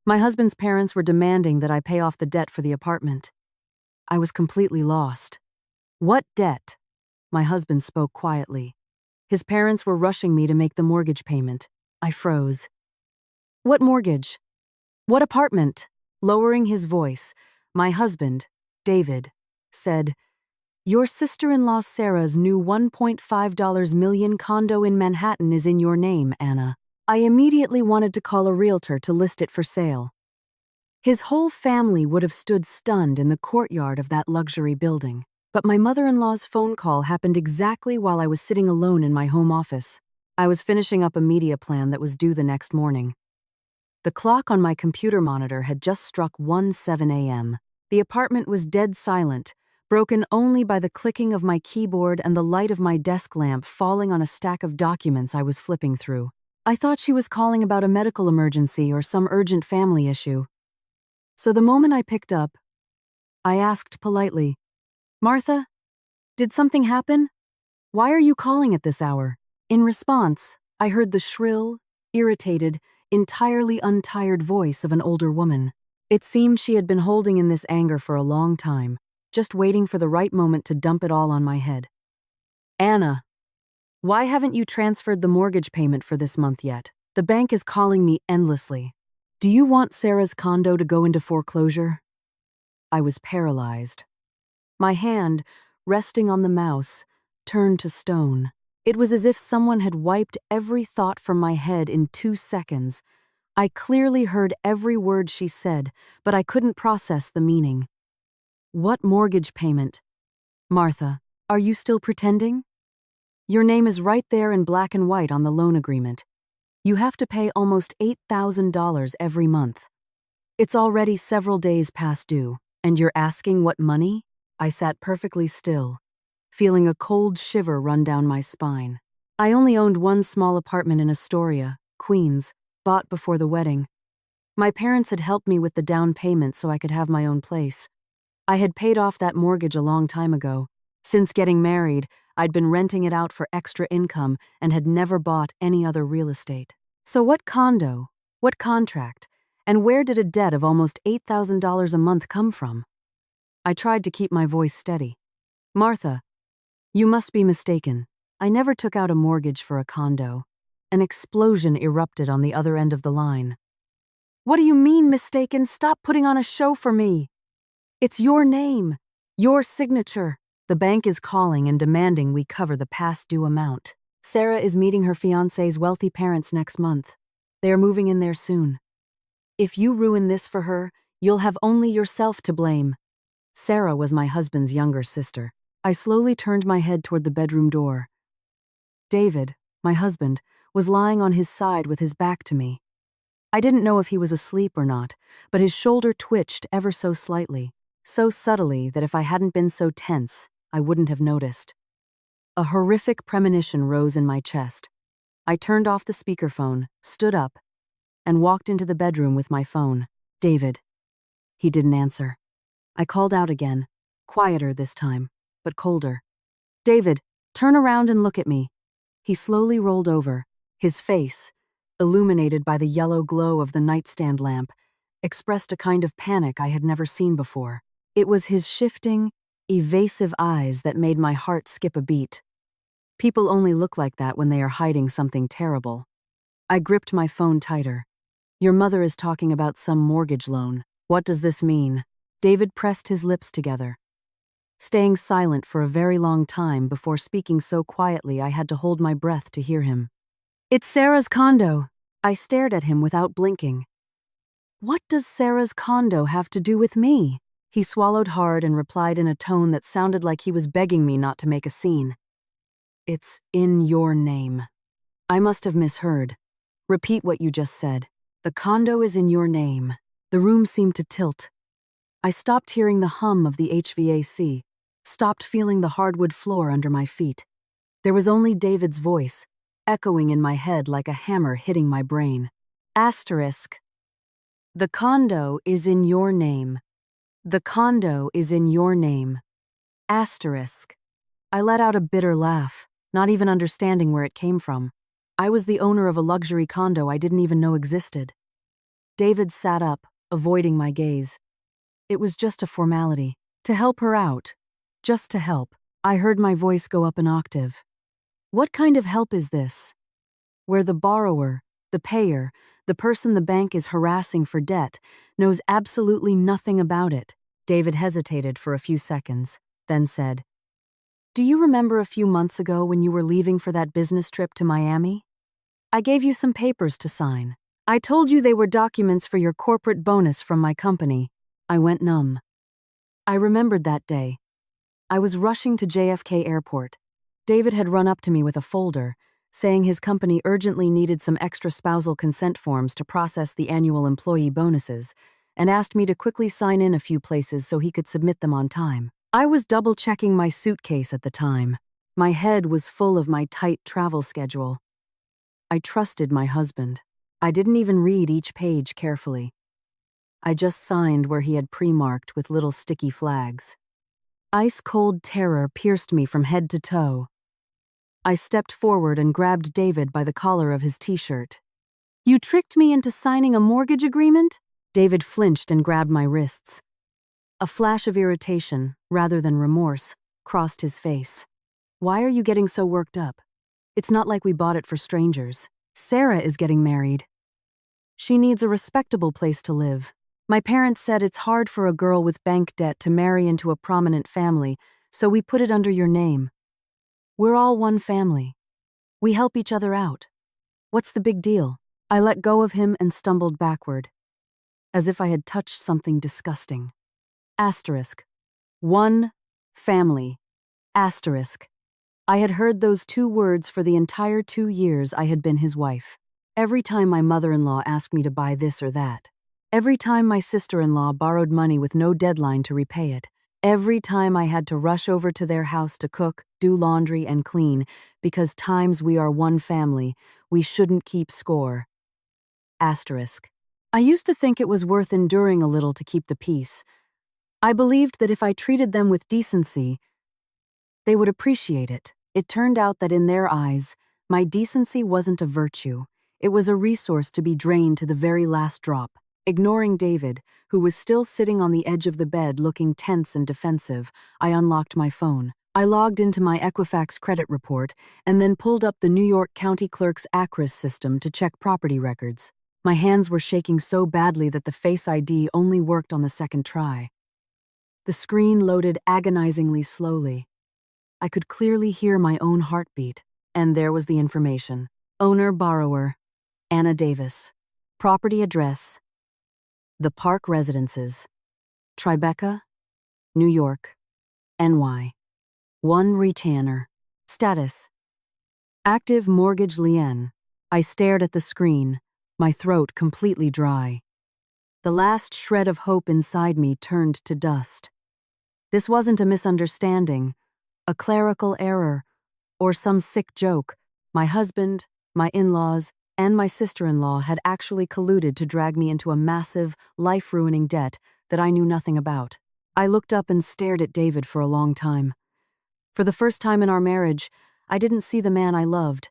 My husband's parents were demanding that I pay off the debt for the apartment. I was completely lost. What debt? My husband spoke quietly. His parents were rushing me to make the mortgage payment. I froze. What mortgage? What apartment? Lowering his voice, my husband, David, said, "Your sister-in-law Sarah's new $1.5 million condo in Manhattan is in your name, Anna." I immediately wanted to call a realtor to list it for sale. His whole family would have stood stunned in the courtyard of that luxury building. But my mother-in-law's phone call happened exactly while I was sitting alone in my home office. I was finishing up a media plan that was due the next morning. The clock on my computer monitor had just struck 1:07 a.m. The apartment was dead silent, broken only by the clicking of my keyboard and the light of my desk lamp falling on a stack of documents I was flipping through. I thought she was calling about a medical emergency or some urgent family issue. So the moment I picked up, I asked politely, "Martha, did something happen? Why are you calling at this hour?" In response, I heard the shrill, irritated, entirely untired voice of an older woman. It seemed she had been holding in this anger for a long time, just waiting for the right moment to dump it all on my head. "Anna, why haven't you transferred the mortgage payment for this month yet? The bank is calling me endlessly. Do you want Sarah's condo to go into foreclosure?" I was paralyzed. My hand, resting on the mouse, turned to stone. It was as if someone had wiped every thought from my head in 2 seconds. I clearly heard every word she said, but I couldn't process the meaning. "What mortgage payment? Martha, are you still pretending? Your name is right there in black and white on the loan agreement. You have to pay almost $8,000 every month. It's already several days past due, and you're asking what money?" I sat perfectly still, feeling a cold shiver run down my spine. I only owned one small apartment in Astoria, Queens, bought before the wedding. My parents had helped me with the down payment so I could have my own place. I had paid off that mortgage a long time ago. Since getting married, I'd been renting it out for extra income and had never bought any other real estate. So what condo, what contract, and where did a debt of almost $8,000 a month come from? I tried to keep my voice steady. "Martha, you must be mistaken. I never took out a mortgage for a condo." An explosion erupted on the other end of the line. "What do you mean, mistaken? Stop putting on a show for me. It's your name, your signature. The bank is calling and demanding we cover the past due amount. Sarah is meeting her fiancé's wealthy parents next month. They are moving in there soon. If you ruin this for her, you'll have only yourself to blame." Sarah was my husband's younger sister. I slowly turned my head toward the bedroom door. David, my husband, was lying on his side with his back to me. I didn't know if he was asleep or not, but his shoulder twitched ever so slightly, so subtly that if I hadn't been so tense, I wouldn't have noticed. A horrific premonition rose in my chest. I turned off the speakerphone, stood up, and walked into the bedroom with my phone. "David." He didn't answer. I called out again, quieter this time, but colder. "David, turn around and look at me." He slowly rolled over. His face, illuminated by the yellow glow of the nightstand lamp, expressed a kind of panic I had never seen before. It was his shifting, evasive eyes that made my heart skip a beat. People only look like that when they are hiding something terrible. I gripped my phone tighter. "Your mother is talking about some mortgage loan. What does this mean?" David pressed his lips together, staying silent for a very long time before speaking so quietly I had to hold my breath to hear him. "It's Sarah's condo." I stared at him without blinking. "What does Sarah's condo have to do with me?" He swallowed hard and replied in a tone that sounded like he was begging me not to make a scene. "It's in your name." I must have misheard. "Repeat what you just said." "The condo is in your name." The room seemed to tilt. I stopped hearing the hum of the HVAC, stopped feeling the hardwood floor under my feet. There was only David's voice, echoing in my head like a hammer hitting my brain. Asterisk. "The condo is in your name. The condo is in your name. Asterisk." I let out a bitter laugh, not even understanding where it came from. I was the owner of a luxury condo I didn't even know existed. David sat up, avoiding my gaze. It was just a formality. To help her out. Just to help. I heard my voice go up an octave. What kind of help is this? Where the borrower, the payer, the person the bank is harassing for debt, knows absolutely nothing about it. David hesitated for a few seconds, then said, "Do you remember a few months ago when you were leaving for that business trip to Miami? I gave you some papers to sign. I told you they were documents for your corporate bonus from my company." I went numb. I remembered that day. I was rushing to JFK Airport. David had run up to me with a folder, saying his company urgently needed some extra spousal consent forms to process the annual employee bonuses, and asked me to quickly sign in a few places so he could submit them on time. I was double-checking my suitcase at the time. My head was full of my tight travel schedule. I trusted my husband. I didn't even read each page carefully. I just signed where he had pre-marked with little sticky flags. Ice-cold terror pierced me from head to toe. I stepped forward and grabbed David by the collar of his t-shirt. "You tricked me into signing a mortgage agreement?" David flinched and grabbed my wrists. A flash of irritation, rather than remorse, crossed his face. "Why are you getting so worked up? It's not like we bought it for strangers. Sarah is getting married. She needs a respectable place to live. My parents said it's hard for a girl with bank debt to marry into a prominent family, so we put it under your name. We're all one family. We help each other out. What's the big deal?" I let go of him and stumbled backward, as if I had touched something disgusting. Asterisk. One family. Asterisk. I had heard those two words for the entire 2 years I had been his wife. Every time my mother-in-law asked me to buy this or that. Every time my sister-in-law borrowed money with no deadline to repay it. Every time I had to rush over to their house to cook, do laundry, and clean, because times we are one family, we shouldn't keep score. Asterisk. I used to think it was worth enduring a little to keep the peace. I believed that if I treated them with decency, they would appreciate it. It turned out that in their eyes, my decency wasn't a virtue. It was a resource to be drained to the very last drop. Ignoring David, who was still sitting on the edge of the bed looking tense and defensive, I unlocked my phone. I logged into my Equifax credit report and then pulled up the New York County Clerk's ACRIS system to check property records. My hands were shaking so badly that the Face ID only worked on the second try. The screen loaded agonizingly slowly. I could clearly hear my own heartbeat, and there was the information. Owner-borrower, Anna Davis. Property address, The Park Residences, Tribeca, New York, NY. One retainer. Status: active mortgage lien. I stared at the screen, my throat completely dry. The last shred of hope inside me turned to dust. This wasn't a misunderstanding, a clerical error, or some sick joke. My husband, my in-laws, and my sister-in-law had actually colluded to drag me into a massive, life-ruining debt that I knew nothing about. I looked up and stared at David for a long time. For the first time in our marriage, I didn't see the man I loved,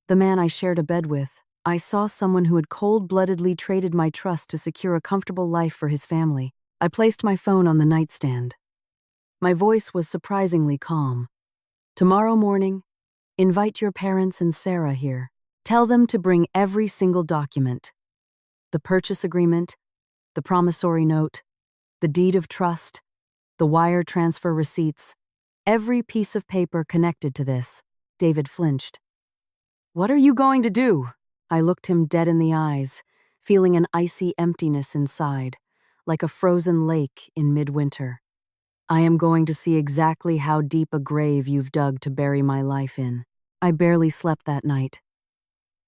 the man I shared a bed with. I saw someone who had cold-bloodedly traded my trust to secure a comfortable life for his family. I placed my phone on the nightstand. My voice was surprisingly calm. "Tomorrow morning, invite your parents and Sarah here. Tell them to bring every single document. The purchase agreement, the promissory note, the deed of trust, the wire transfer receipts, every piece of paper connected to this." David flinched. "What are you going to do?" I looked him dead in the eyes, feeling an icy emptiness inside, like a frozen lake in midwinter. "I am going to see exactly how deep a grave you've dug to bury my life in." I barely slept that night.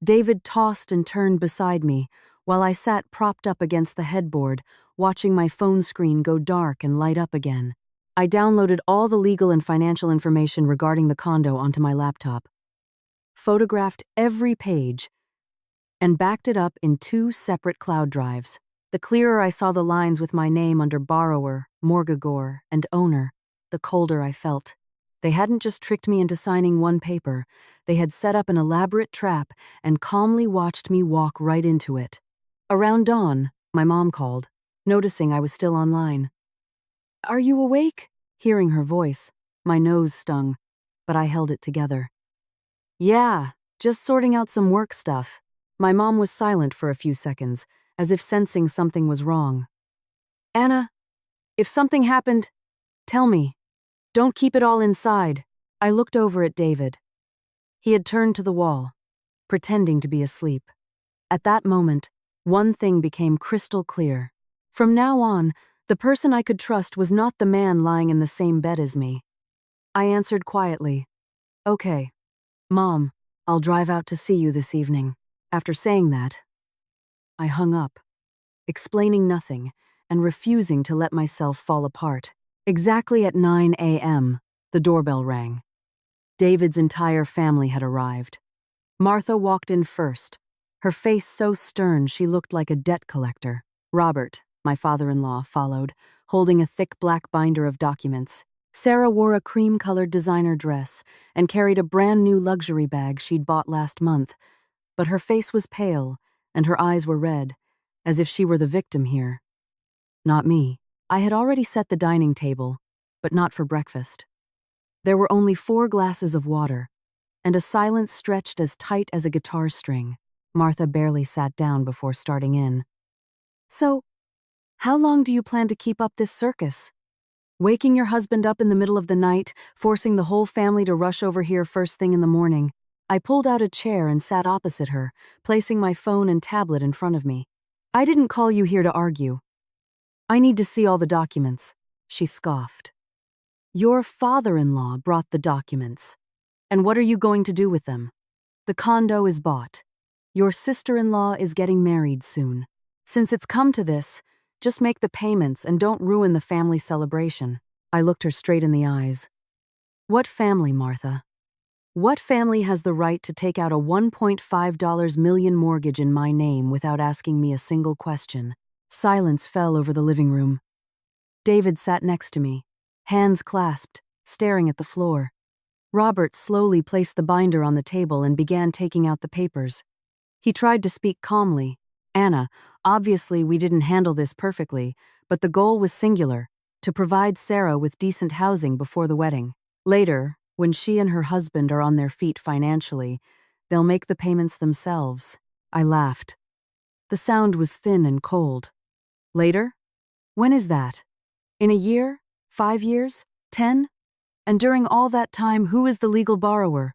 David tossed and turned beside me, while I sat propped up against the headboard, watching my phone screen go dark and light up again. I downloaded all the legal and financial information regarding the condo onto my laptop, photographed every page, and backed it up in 2 separate cloud drives. The clearer I saw the lines with my name under borrower, mortgagor, and owner, the colder I felt. They hadn't just tricked me into signing one paper, they had set up an elaborate trap and calmly watched me walk right into it. Around dawn, My mom called, noticing I was still online. Are you awake? Hearing her voice, my nose stung, but I held it together. Yeah, just sorting out some work stuff. My mom was silent for a few seconds, as if sensing something was wrong. Anna, if something happened, tell me. Don't keep it all inside. I looked over at David. He had turned to the wall, pretending to be asleep. At that moment, one thing became crystal clear. From now on, the person I could trust was not the man lying in the same bed as me. I answered quietly, Okay, Mom, I'll drive out to see you this evening. After saying that, I hung up, explaining nothing and refusing to let myself fall apart. Exactly at 9 a.m., the doorbell rang. David's entire family had arrived. Martha walked in first, her face so stern she looked like a debt collector. Robert, my father-in-law, followed, holding a thick black binder of documents. Sarah wore a cream-colored designer dress and carried a brand-new luxury bag she'd bought last month, but her face was pale and her eyes were red, as if she were the victim here. Not me. I had already set the dining table, but not for breakfast. There were only 4 glasses of water, and a silence stretched as tight as a guitar string. Martha barely sat down before starting in. So, how long do you plan to keep up this circus? Waking your husband up in the middle of the night, forcing the whole family to rush over here first thing in the morning. I pulled out a chair and sat opposite her, placing my phone and tablet in front of me. I didn't call you here to argue. I need to see all the documents, she scoffed. Your father-in-law brought the documents. And what are you going to do with them? The condo is bought. Your sister-in-law is getting married soon. Since it's come to this, just make the payments and don't ruin the family celebration. I looked her straight in the eyes. What family, Martha? What family has the right to take out a $1.5 million mortgage in my name without asking me a single question? Silence fell over the living room. David sat next to me, hands clasped, staring at the floor. Robert slowly placed the binder on the table and began taking out the papers. He tried to speak calmly. Anna, obviously we didn't handle this perfectly, but the goal was singular, to provide Sarah with decent housing before the wedding. Later, when she and her husband are on their feet financially, they'll make the payments themselves. I laughed. The sound was thin and cold. Later? When is that? In a year? 5 years? 10? And during all that time, who is the legal borrower?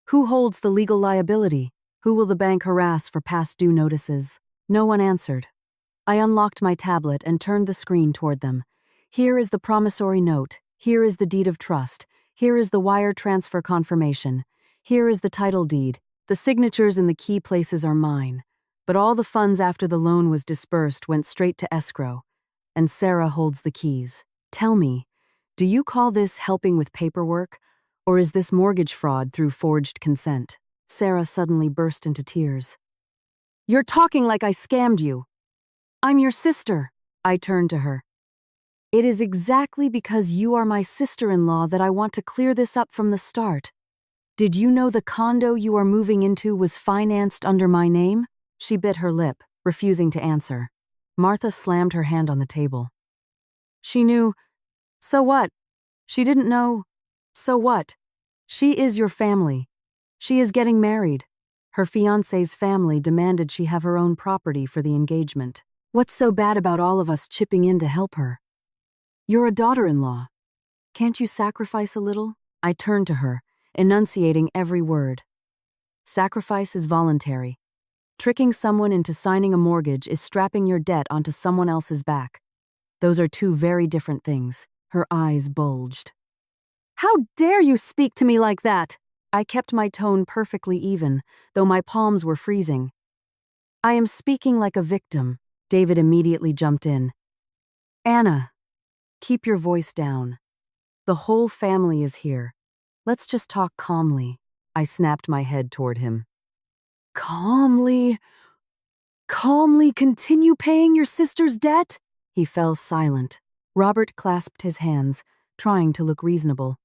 Who holds the legal liability? Who will the bank harass for past due notices? No one answered. I unlocked my tablet and turned the screen toward them. Here is the promissory note. Here is the deed of trust. Here is the wire transfer confirmation. Here is the title deed. The signatures in the key places are mine. But all the funds after the loan was dispersed went straight to escrow. And Sarah holds the keys. Tell me, do you call this helping with paperwork, or is this mortgage fraud through forged consent? Sarah suddenly burst into tears. You're talking like I scammed you. I'm your sister. I turned to her. It is exactly because you are my sister-in-law that I want to clear this up from the start. Did you know the condo you are moving into was financed under my name? She bit her lip, refusing to answer. Martha slammed her hand on the table. She knew. So what? She didn't know. So what? She is your family. She is getting married. Her fiancé's family demanded she have her own property for the engagement. What's so bad about all of us chipping in to help her? You're a daughter-in-law. Can't you sacrifice a little? I turned to her, enunciating every word. Sacrifice is voluntary. Tricking someone into signing a mortgage is strapping your debt onto someone else's back. Those are 2 very different things. Her eyes bulged. How dare you speak to me like that? I kept my tone perfectly even, though my palms were freezing. I am speaking like a victim. David immediately jumped in. Anna, keep your voice down. The whole family is here. Let's just talk calmly. I snapped my head toward him. Calmly? Calmly continue paying your sister's debt? He fell silent. Robert clasped his hands, trying to look reasonable.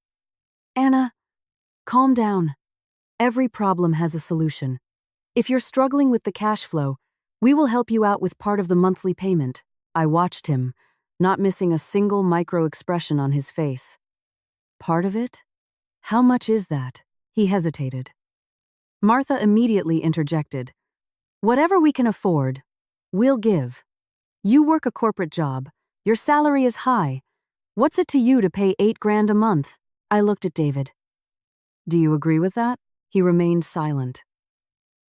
Anna, calm down. Every problem has a solution. If you're struggling with the cash flow, We will help you out with part of the monthly payment. I watched him, not missing a single micro-expression on his face. Part of it? How much is that? He hesitated. Martha immediately interjected. Whatever we can afford, we'll give. You work a corporate job. Your salary is high. What's it to you to pay $8,000 a month? I looked at David. Do you agree with that? He remained silent.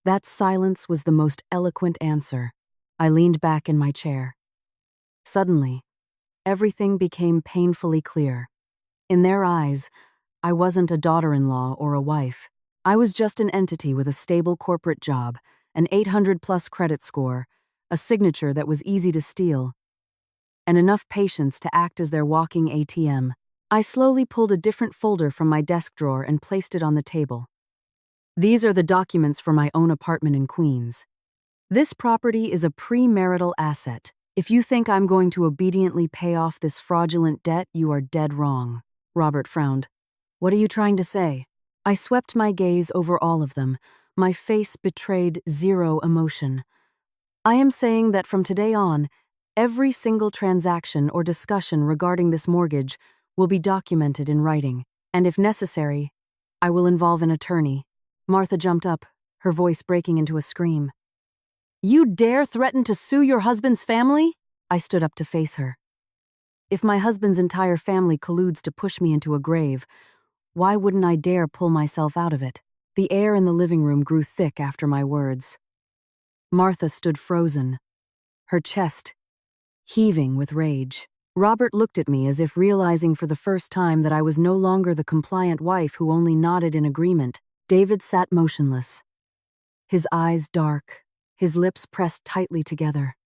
That silence was the most eloquent answer. I leaned back in my chair. Suddenly, everything became painfully clear. In their eyes, I wasn't a daughter-in-law or a wife. I was just an entity with a stable corporate job, an 800-plus credit score, a signature that was easy to steal, and enough patience to act as their walking ATM. I slowly pulled a different folder from my desk drawer and placed it on the table. These are the documents for my own apartment in Queens. This property is a premarital asset. If you think I'm going to obediently pay off this fraudulent debt, you are dead wrong. Robert frowned. What are you trying to say? I swept my gaze over all of them. My face betrayed zero emotion. I am saying that from today on, every single transaction or discussion regarding this mortgage will be documented in writing, and if necessary, I will involve an attorney. Martha jumped up, her voice breaking into a scream. You dare threaten to sue your husband's family? I stood up to face her. If my husband's entire family colludes to push me into a grave, why wouldn't I dare pull myself out of it? The air in the living room grew thick after my words. Martha stood frozen, her chest heaving with rage. Robert looked at me as if realizing for the first time that I was no longer the compliant wife who only nodded in agreement. David sat motionless, his eyes dark, his lips pressed tightly together.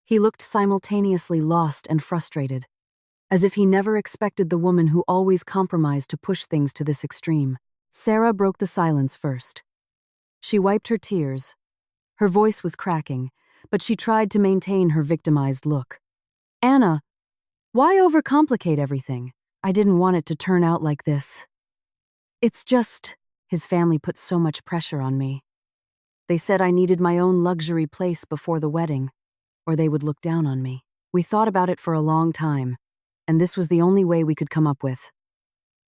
He looked simultaneously lost and frustrated, as if he never expected the woman who always compromised to push things to this extreme. Sarah broke the silence first. She wiped her tears. Her voice was cracking, but she tried to maintain her victimized look. Anna, why overcomplicate everything? I didn't want it to turn out like this. It's just, his family put so much pressure on me. They said I needed my own luxury place before the wedding, or they would look down on me. We thought about it for a long time, and this was the only way we could come up with.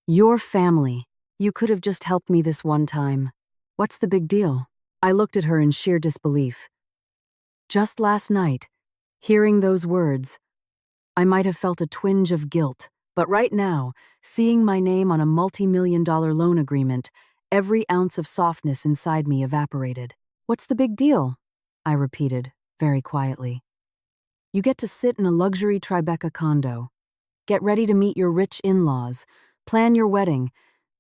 Your family. You could have just helped me this one time. What's the big deal? I looked at her in sheer disbelief. Just last night, hearing those words, I might have felt a twinge of guilt, but right now, seeing my name on a multi-million-dollar loan agreement, every ounce of softness inside me evaporated. What's the big deal? I repeated, very quietly. You get to sit in a luxury Tribeca condo, get ready to meet your rich in-laws, plan your wedding,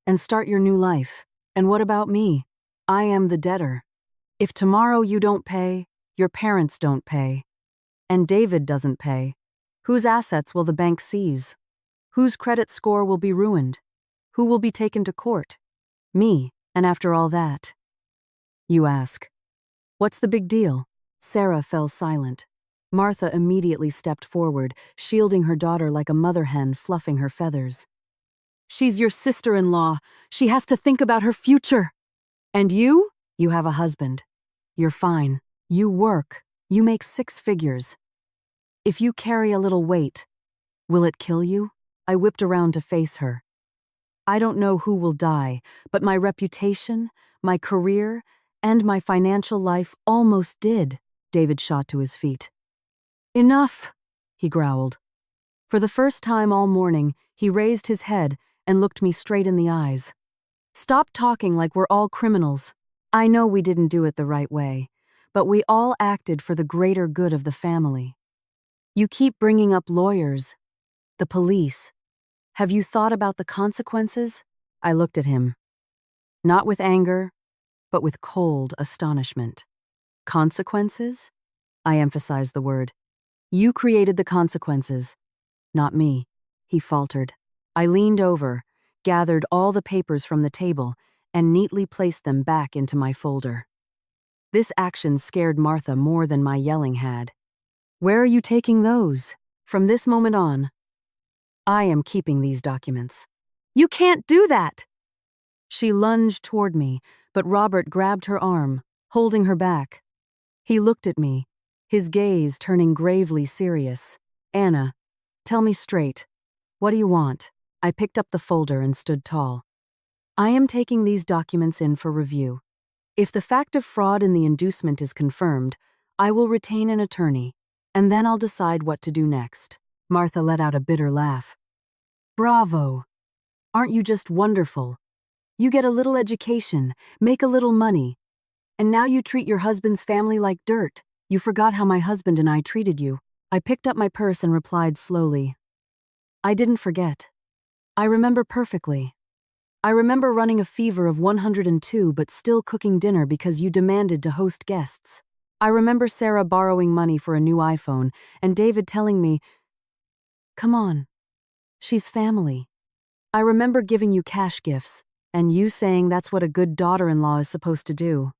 and start your new life. And what about me? I am the debtor. If tomorrow you don't pay, your parents don't pay, and David doesn't pay, whose assets will the bank seize? Whose credit score will be ruined? Who will be taken to court? Me, and after all that. You ask, what's the big deal? Sarah fell silent. Martha immediately stepped forward, shielding her daughter like a mother hen fluffing her feathers. She's your sister-in-law. She has to think about her future. And you? You have a husband. You're fine. You work. You make 6 figures. If you carry a little weight, will it kill you? I whipped around to face her. I don't know who will die, but my reputation, my career, and my financial life almost did. David shot to his feet. Enough, he growled. For the first time all morning, he raised his head and looked me straight in the eyes. Stop talking like we're all criminals. I know we didn't do it the right way, but we all acted for the greater good of the family. You keep bringing up lawyers, the police. Have you thought about the consequences? I looked at him. Not with anger, but with cold astonishment. Consequences? I emphasized the word. You created the consequences, not me, he faltered. I leaned over, gathered all the papers from the table, and neatly placed them back into my folder. This action scared Martha more than my yelling had. Where are you taking those? From this moment on, I am keeping these documents. You can't do that! She lunged toward me, but Robert grabbed her arm, holding her back. He looked at me, his gaze turning gravely serious. "Anna, tell me straight. What do you want?" I picked up the folder and stood tall. "I am taking these documents in for review. If the fact of fraud in the inducement is confirmed, I will retain an attorney, and then I'll decide what to do next." Martha let out a bitter laugh. "Bravo! Aren't you just wonderful? You get a little education, make a little money, and now you treat your husband's family like dirt. You forgot how my husband and I treated you." I picked up my purse and replied slowly. "I didn't forget. I remember perfectly. I remember running a fever of 102 but still cooking dinner because you demanded to host guests. I remember Sarah borrowing money for a new iPhone and David telling me, 'Come on, she's family.' I remember giving you cash gifts and you saying that's what a good daughter-in-law is supposed to do.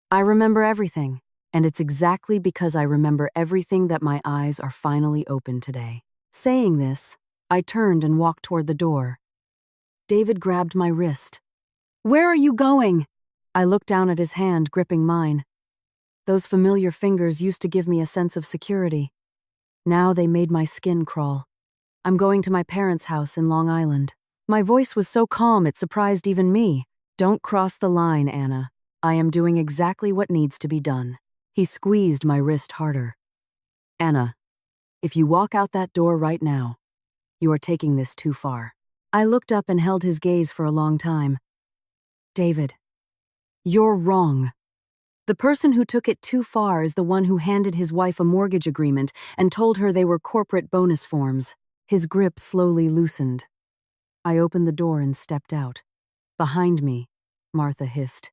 I remember everything, and it's exactly because I remember everything that my eyes are finally open today." Saying this, I turned and walked toward the door. David grabbed my wrist. "Where are you going?" I looked down at his hand gripping mine. Those familiar fingers used to give me a sense of security. Now they made my skin crawl. "I'm going to my parents' house in Long Island." My voice was so calm it surprised even me. "Don't cross the line, Anna. I am doing exactly what needs to be done." He squeezed my wrist harder. "Anna, if you walk out that door right now, you are taking this too far." I looked up and held his gaze for a long time. "David, you're wrong. The person who took it too far is the one who handed his wife a mortgage agreement and told her they were corporate bonus forms." His grip slowly loosened. I opened the door and stepped out. Behind me, Martha hissed,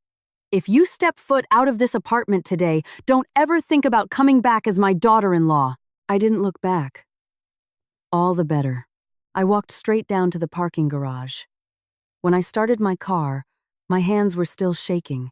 "If you step foot out of this apartment today, don't ever think about coming back as my daughter-in-law." I didn't look back. All the better. I walked straight down to the parking garage. When I started my car, my hands were still shaking,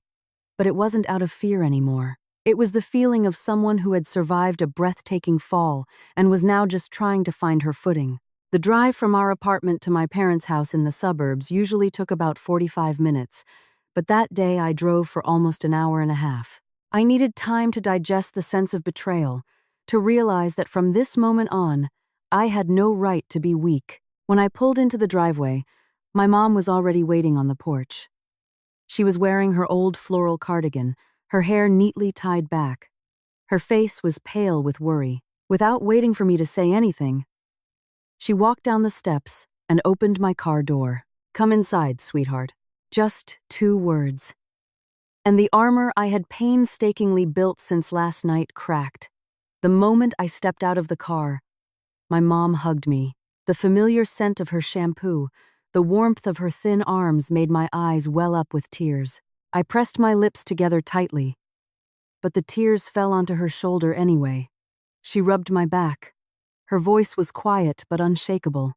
but it wasn't out of fear anymore. It was the feeling of someone who had survived a breathtaking fall and was now just trying to find her footing. The drive from our apartment to my parents' house in the suburbs usually took about 45 minutes, but that day I drove for almost an hour and a half. I needed time to digest the sense of betrayal, to realize that from this moment on, I had no right to be weak. When I pulled into the driveway, my mom was already waiting on the porch. She was wearing her old floral cardigan, her hair neatly tied back. Her face was pale with worry. Without waiting for me to say anything, she walked down the steps and opened my car door. "Come inside, sweetheart." Just 2 words. And the armor I had painstakingly built since last night cracked. The moment I stepped out of the car, my mom hugged me. The familiar scent of her shampoo, the warmth of her thin arms made my eyes well up with tears. I pressed my lips together tightly, but the tears fell onto her shoulder anyway. She rubbed my back. Her voice was quiet but unshakable.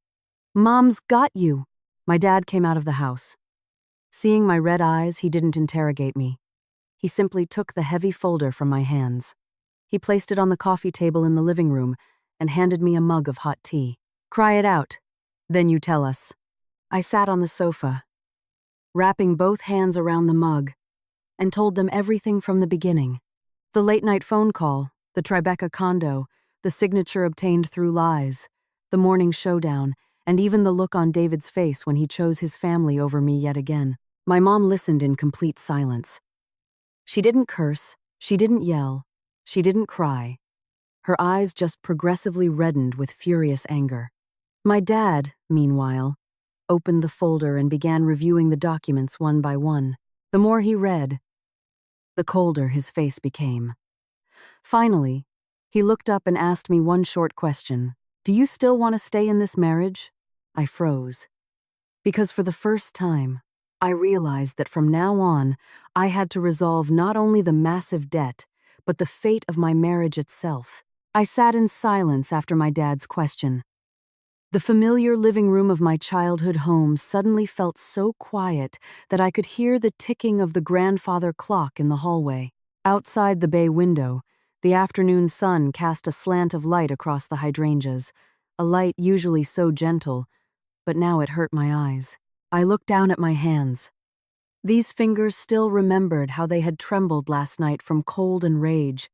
"Mom's got you." My dad came out of the house. Seeing my red eyes, he didn't interrogate me. He simply took the heavy folder from my hands. He placed it on the coffee table in the living room and handed me a mug of hot tea. "Cry it out, then you tell us." I sat on the sofa, wrapping both hands around the mug, and told them everything from the beginning. The late-night phone call, the Tribeca condo, the signature obtained through lies, the morning showdown, and even the look on David's face when he chose his family over me yet again. My mom listened in complete silence. She didn't curse, she didn't yell, she didn't cry. Her eyes just progressively reddened with furious anger. My dad, meanwhile, opened the folder and began reviewing the documents one by one. The more he read, the colder his face became. Finally, he looked up and asked me one short question. "Do you still want to stay in this marriage?" I froze. Because for the first time, I realized that from now on, I had to resolve not only the massive debt, but the fate of my marriage itself. I sat in silence after my dad's question. The familiar living room of my childhood home suddenly felt so quiet that I could hear the ticking of the grandfather clock in the hallway. Outside the bay window, the afternoon sun cast a slant of light across the hydrangeas, a light usually so gentle, but now it hurt my eyes. I looked down at my hands. These fingers still remembered how they had trembled last night from cold and rage.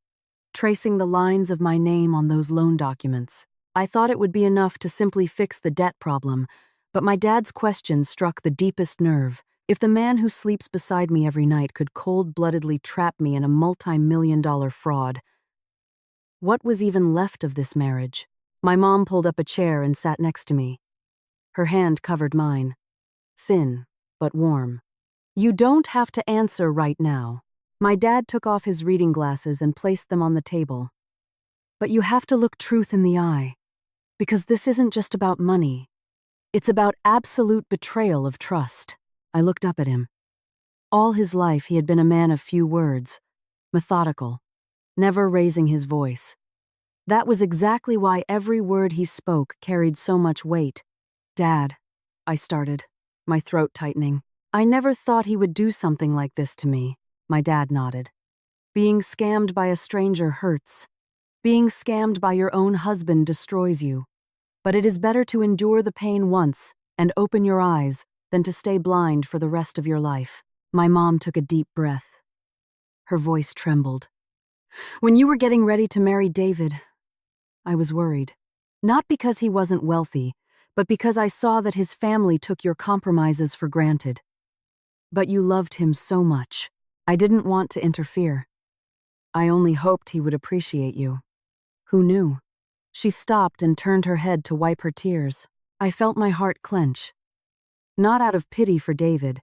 tracing the lines of my name on those loan documents. I thought it would be enough to simply fix the debt problem, but my dad's question struck the deepest nerve. If the man who sleeps beside me every night could cold-bloodedly trap me in a multi-million-dollar fraud, what was even left of this marriage? My mom pulled up a chair and sat next to me. Her hand covered mine. Thin, but warm. "You don't have to answer right now." My dad took off his reading glasses and placed them on the table. "But you have to look truth in the eye. Because this isn't just about money. It's about absolute betrayal of trust." I looked up at him. All his life he had been a man of few words, methodical, never raising his voice. That was exactly why every word he spoke carried so much weight. "Dad," I started, my throat tightening. "I never thought he would do something like this to me." My dad nodded. "Being scammed by a stranger hurts. Being scammed by your own husband destroys you. But it is better to endure the pain once and open your eyes than to stay blind for the rest of your life." My mom took a deep breath. Her voice trembled. "When you were getting ready to marry David, I was worried. Not because he wasn't wealthy, but because I saw that his family took your compromises for granted. But you loved him so much. I didn't want to interfere. I only hoped he would appreciate you." Who knew? She stopped and turned her head to wipe her tears. I felt my heart clench. Not out of pity for David,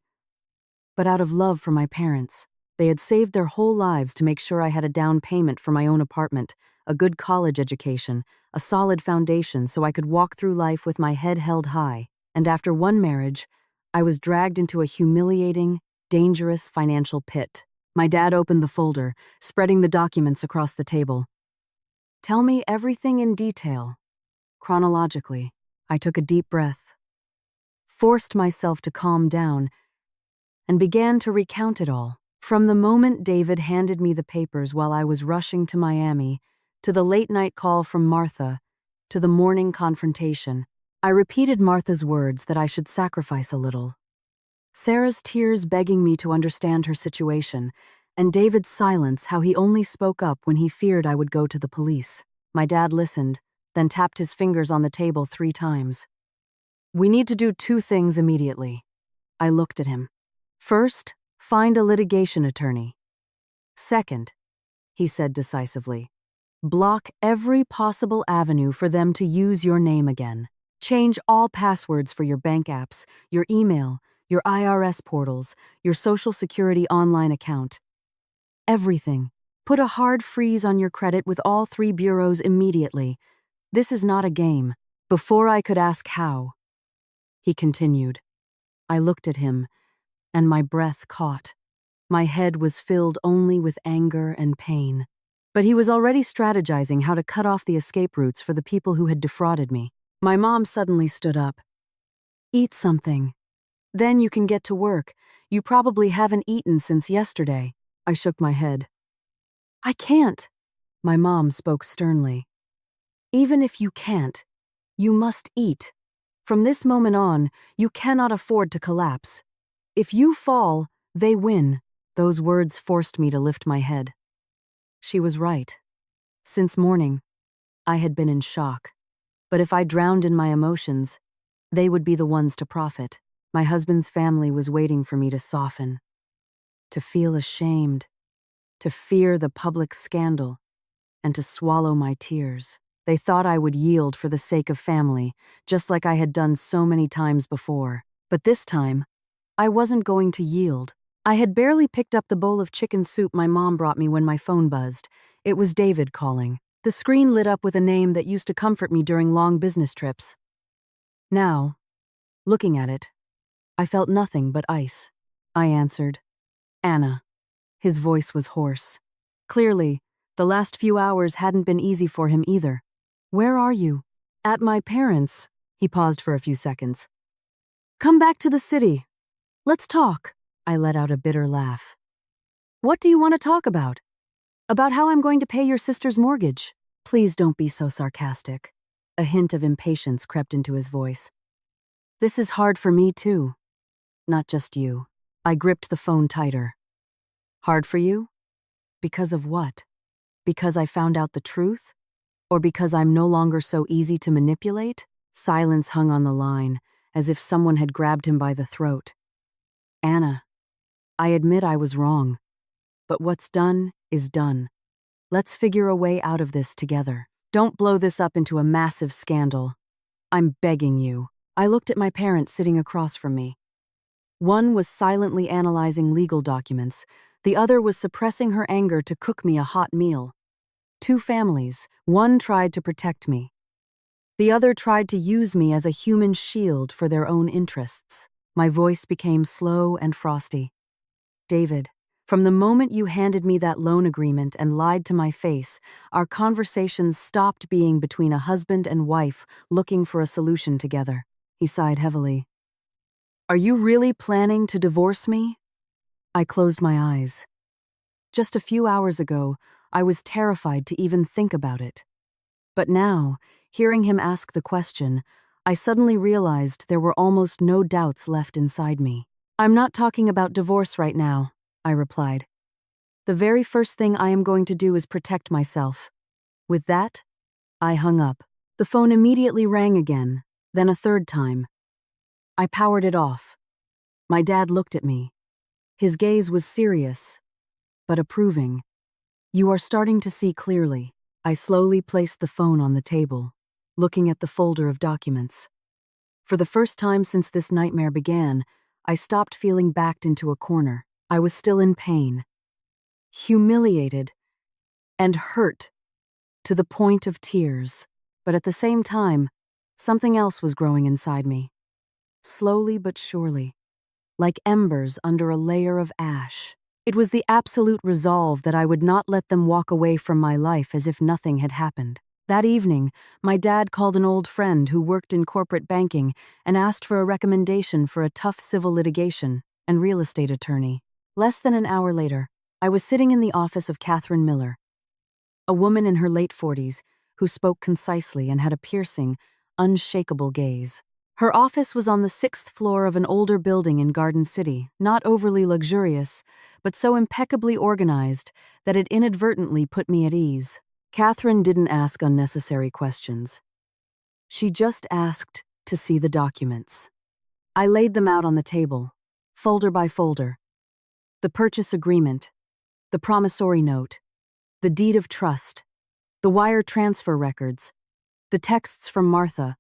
but out of love for my parents. They had saved their whole lives to make sure I had a down payment for my own apartment, a good college education, a solid foundation so I could walk through life with my head held high. And after one marriage, I was dragged into a humiliating, dangerous financial pit. My dad opened the folder, spreading the documents across the table. "Tell me everything in detail." Chronologically, I took a deep breath, forced myself to calm down, and began to recount it all. From the moment David handed me the papers while I was rushing to Miami, to the late-night call from Martha, to the morning confrontation, I repeated Martha's words that I should sacrifice a little. Sarah's tears begging me to understand her situation, and David's silence, how he only spoke up when he feared I would go to the police. My dad listened, then tapped his fingers on the table 3 times. "We need to do 2 things immediately." I looked at him. "First, find a litigation attorney. Second," he said decisively, "block every possible avenue for them to use your name again. Change all passwords for your bank apps, your email, your IRS portals, your Social Security online account. Everything. Put a hard freeze on your credit with all 3 bureaus immediately. This is not a game." Before I could ask how, he continued. I looked at him, and my breath caught. My head was filled only with anger and pain. But he was already strategizing how to cut off the escape routes for the people who had defrauded me. My mom suddenly stood up. "Eat something. Then you can get to work. You probably haven't eaten since yesterday." I shook my head. "I can't." My mom spoke sternly. "Even if you can't, you must eat. From this moment on, you cannot afford to collapse. If you fall, they win." Those words forced me to lift my head. She was right. Since morning, I had been in shock. But if I drowned in my emotions, they would be the ones to profit. My husband's family was waiting for me to soften, to feel ashamed, to fear the public scandal, and to swallow my tears. They thought I would yield for the sake of family, just like I had done so many times before. But this time, I wasn't going to yield. I had barely picked up the bowl of chicken soup my mom brought me when my phone buzzed. It was David calling. The screen lit up with a name that used to comfort me during long business trips. Now, looking at it, I felt nothing but ice. I answered, "Anna." His voice was hoarse. Clearly, the last few hours hadn't been easy for him either. "Where are you?" "At my parents'." He paused for a few seconds. "Come back to the city. Let's talk." I let out a bitter laugh. "What do you want to talk about?" "About how I'm going to pay your sister's mortgage." "Please don't be so sarcastic." A hint of impatience crept into his voice. "This is hard for me too. Not just you." I gripped the phone tighter. "Hard for you? Because of what?" Because I found out the truth? Or because I'm no longer so easy to manipulate? Silence hung on the line, as if someone had grabbed him by the throat. Anna, I admit I was wrong. But what's done is done. Let's figure a way out of this together. Don't blow this up into a massive scandal. I'm begging you. I looked at my parents sitting across from me. One was silently analyzing legal documents. The other was suppressing her anger to cook me a hot meal. Two families. One tried to protect me. The other tried to use me as a human shield for their own interests. My voice became slow and frosty. David, from the moment you handed me that loan agreement and lied to my face, our conversations stopped being between a husband and wife looking for a solution together. He sighed heavily. Are you really planning to divorce me? I closed my eyes. Just a few hours ago, I was terrified to even think about it. But now, hearing him ask the question, I suddenly realized there were almost no doubts left inside me. I'm not talking about divorce right now, I replied. The very first thing I am going to do is protect myself. With that, I hung up. The phone immediately rang again, then a third time. I powered it off. My dad looked at me. His gaze was serious, but approving. You are starting to see clearly. I slowly placed the phone on the table, looking at the folder of documents. For the first time since this nightmare began, I stopped feeling backed into a corner. I was still in pain, humiliated, and hurt to the point of tears. But at the same time, something else was growing inside me. Slowly but surely, like embers under a layer of ash. It was the absolute resolve that I would not let them walk away from my life as if nothing had happened. That evening, my dad called an old friend who worked in corporate banking and asked for a recommendation for a tough civil litigation and real estate attorney. Less than an hour later, I was sitting in the office of Catherine Miller, a woman in her late 40s who spoke concisely and had a piercing, unshakable gaze. Her office was on the 6th floor of an older building in Garden City, not overly luxurious, but so impeccably organized that it inadvertently put me at ease. Catherine didn't ask unnecessary questions. She just asked to see the documents. I laid them out on the table, folder by folder. The purchase agreement, the promissory note, the deed of trust, the wire transfer records, the texts from Martha,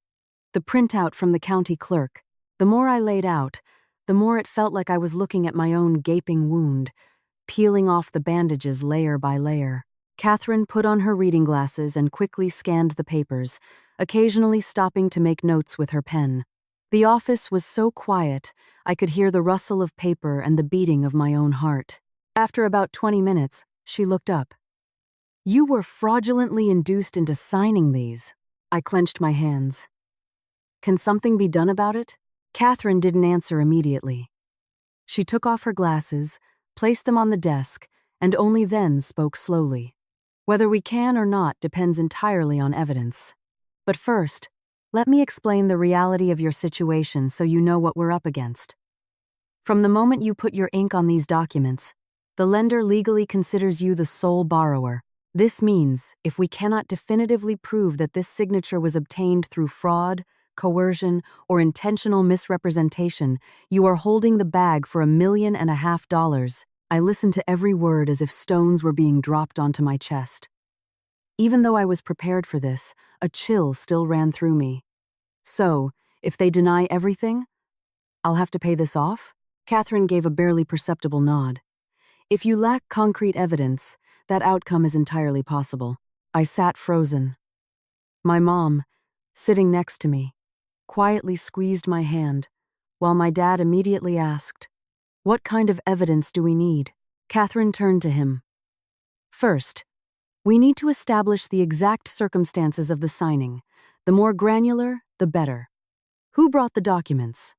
the printout from the county clerk. The more I laid out, the more it felt like I was looking at my own gaping wound, peeling off the bandages layer by layer. Catherine put on her reading glasses and quickly scanned the papers, occasionally stopping to make notes with her pen. The office was so quiet, I could hear the rustle of paper and the beating of my own heart. After about 20 minutes, she looked up. You were fraudulently induced into signing these. I clenched my hands. Can something be done about it? Catherine didn't answer immediately. She took off her glasses, placed them on the desk, and only then spoke slowly. Whether we can or not depends entirely on evidence. But first, let me explain the reality of your situation so you know what we're up against. From the moment you put your ink on these documents, the lender legally considers you the sole borrower. This means, if we cannot definitively prove that this signature was obtained through fraud, coercion, or intentional misrepresentation, you are holding the bag for $1.5 million. I listened to every word as if stones were being dropped onto my chest. Even though I was prepared for this, a chill still ran through me. So, if they deny everything, I'll have to pay this off? Catherine gave a barely perceptible nod. If you lack concrete evidence, that outcome is entirely possible. I sat frozen. My mom, sitting next to me, quietly squeezed my hand, while my dad immediately asked, "What kind of evidence do we need?" Catherine turned to him. First, we need to establish the exact circumstances of the signing. The more granular, the better. Who brought the documents?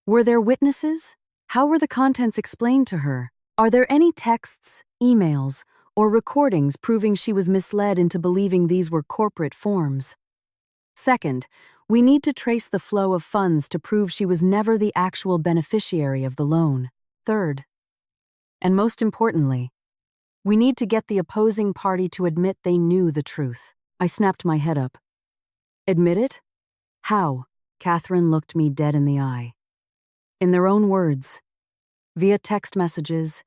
Were there witnesses? How were the contents explained to her? Are there any texts, emails, or recordings proving she was misled into believing these were corporate forms? Second, we need to trace the flow of funds to prove she was never the actual beneficiary of the loan. Third, and most importantly, We need to get the opposing party to admit they knew the truth. I snapped my head up. Admit it? How? Catherine looked me dead in the eye. In their own words, via text messages,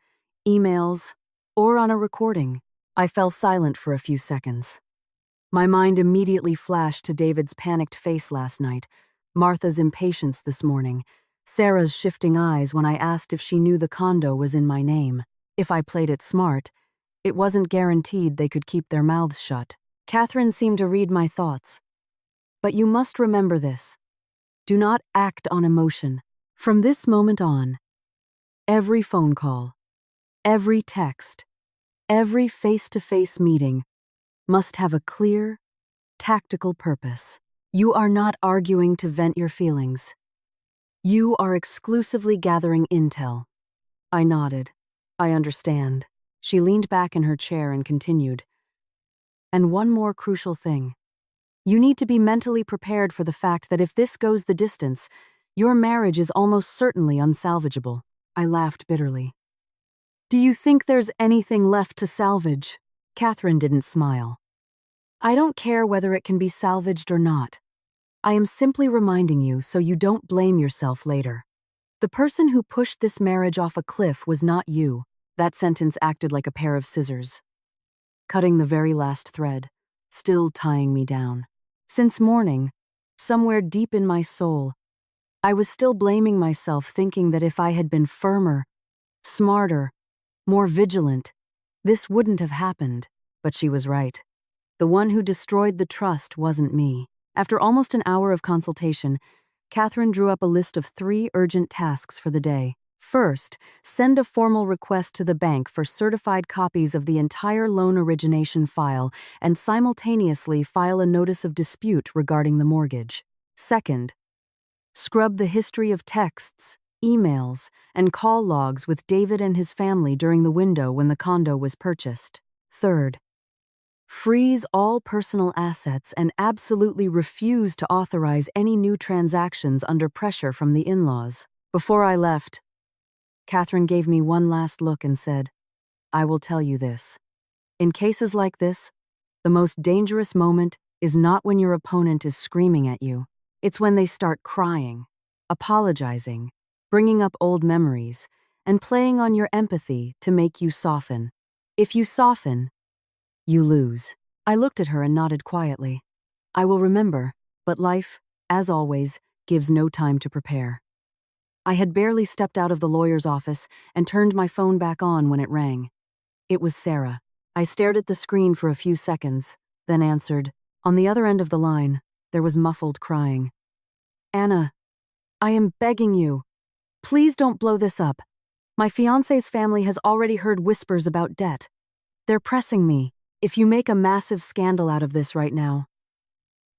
emails, or on a recording. I fell silent for a few seconds. My mind immediately flashed to David's panicked face last night, Martha's impatience this morning, Sarah's shifting eyes when I asked if she knew the condo was in my name. If I played it smart, it wasn't guaranteed they could keep their mouths shut. Catherine seemed to read my thoughts. But you must remember this. Do not act on emotion. From this moment on, every phone call, every text, every face-to-face meeting must have a clear, tactical purpose. You are not arguing to vent your feelings. You are exclusively gathering intel. I nodded. I understand. She leaned back in her chair and continued. And one more crucial thing. You need to be mentally prepared for the fact that if this goes the distance, your marriage is almost certainly unsalvageable. I laughed bitterly. Do you think there's anything left to salvage? Catherine didn't smile. I don't care whether it can be salvaged or not. I am simply reminding you so you don't blame yourself later. The person who pushed this marriage off a cliff was not you. That sentence acted like a pair of scissors, cutting the very last thread, still tying me down. Since morning, somewhere deep in my soul, I was still blaming myself, thinking that if I had been firmer, smarter, more vigilant, this wouldn't have happened. But she was right. The one who destroyed the trust wasn't me. After almost an hour of consultation, Catherine drew up a list of 3 urgent tasks for the day. First, send a formal request to the bank for certified copies of the entire loan origination file and simultaneously file a notice of dispute regarding the mortgage. Second, scrub the history of texts, emails, and call logs with David and his family during the window when the condo was purchased. Third, freeze all personal assets and absolutely refuse to authorize any new transactions under pressure from the in-laws. Before I left, Catherine gave me one last look and said, I will tell you this. In cases like this, the most dangerous moment is not when your opponent is screaming at you. It's when they start crying, apologizing, bringing up old memories, and playing on your empathy to make you soften. If you soften, you lose. I looked at her and nodded quietly. I will remember, but life, as always, gives no time to prepare. I had barely stepped out of the lawyer's office and turned my phone back on when it rang. It was Sarah. I stared at the screen for a few seconds, then answered. On the other end of the line, there was muffled crying. Anna, I am begging you. Please don't blow this up. My fiancé's family has already heard whispers about debt. They're pressing me. If you make a massive scandal out of this right now.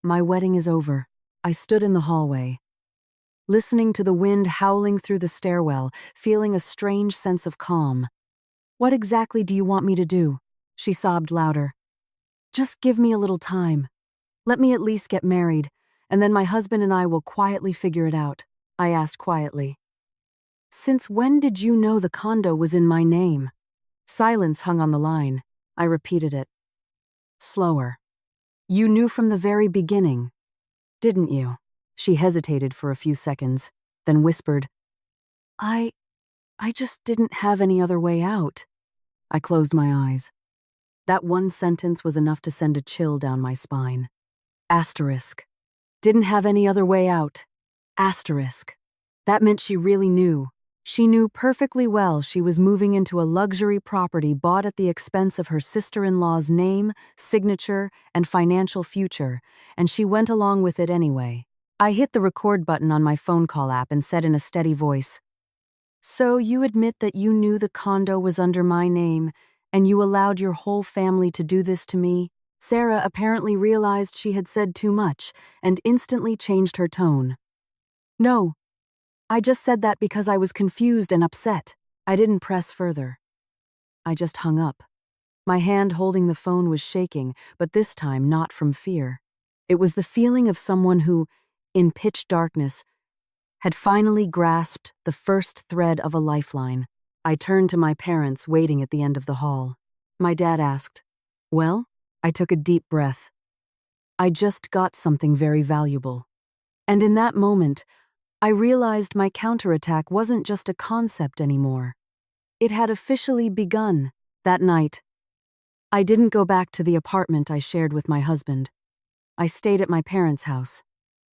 My wedding is over. I stood in the hallway, listening to the wind howling through the stairwell, feeling a strange sense of calm. What exactly do you want me to do? She sobbed louder. Just give me a little time. Let me at least get married, and then my husband and I will quietly figure it out. I asked quietly. Since when did you know the condo was in my name? Silence hung on the line. I repeated it. Slower. You knew from the very beginning, didn't you? She hesitated for a few seconds, then whispered, I just didn't have any other way out. I closed my eyes. That one sentence was enough to send a chill down my spine. Asterisk. Didn't have any other way out. Asterisk. That meant she really knew. She knew perfectly well she was moving into a luxury property bought at the expense of her sister-in-law's name, signature, and financial future, and she went along with it anyway. I hit the record button on my phone call app and said in a steady voice, So you admit that you knew the condo was under my name, and you allowed your whole family to do this to me? Sarah apparently realized she had said too much and instantly changed her tone. No. I just said that because I was confused and upset. I didn't press further. I just hung up. My hand holding the phone was shaking, but this time not from fear. It was the feeling of someone who, in pitch darkness, had finally grasped the first thread of a lifeline. I turned to my parents waiting at the end of the hall. My dad asked. Well, I took a deep breath. I just got something very valuable. And in that moment, I realized my counterattack wasn't just a concept anymore. It had officially begun. That night, I didn't go back to the apartment I shared with my husband. I stayed at my parents' house.